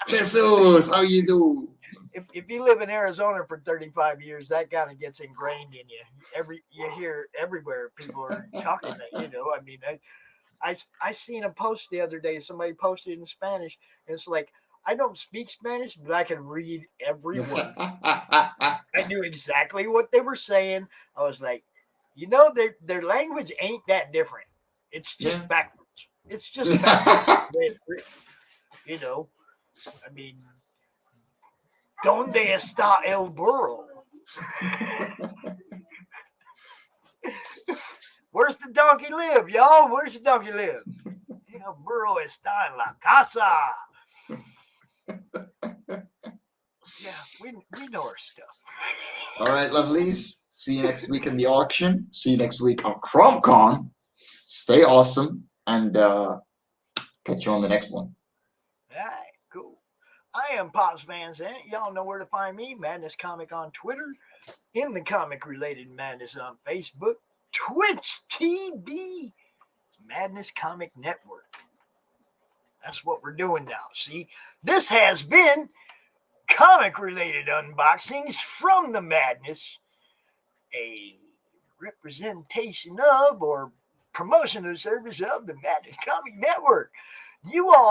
Speaker 5: Jesus, how you do?
Speaker 1: If you live in Arizona for 35 years, that kind of gets ingrained in you. You hear everywhere people are talking that, I mean, I seen a post the other day. Somebody posted in Spanish. And it's like, I don't speak Spanish, but I can read every word. I knew exactly what they were saying. I was like, their language ain't that different. It's just backwards. It's just backwards. I mean, ¿Dónde está el burro? Where's the donkey live, y'all? Where's the donkey live? El burro está en la casa. Yeah, we know our stuff.
Speaker 5: All right, lovelies. See you next week in the auction. See you next week on ChromCon. Stay awesome, and catch you on the next one.
Speaker 1: All right, cool. I am Pops Van Zandt. Y'all know where to find me. Madness Comic on Twitter. In the Comic Related Madness on Facebook. Twitch TV. Madness Comic Network. That's what we're doing now. See, this has been comic-related unboxings from the Madness, a representation of or promotional service of the Madness Comic Network. You all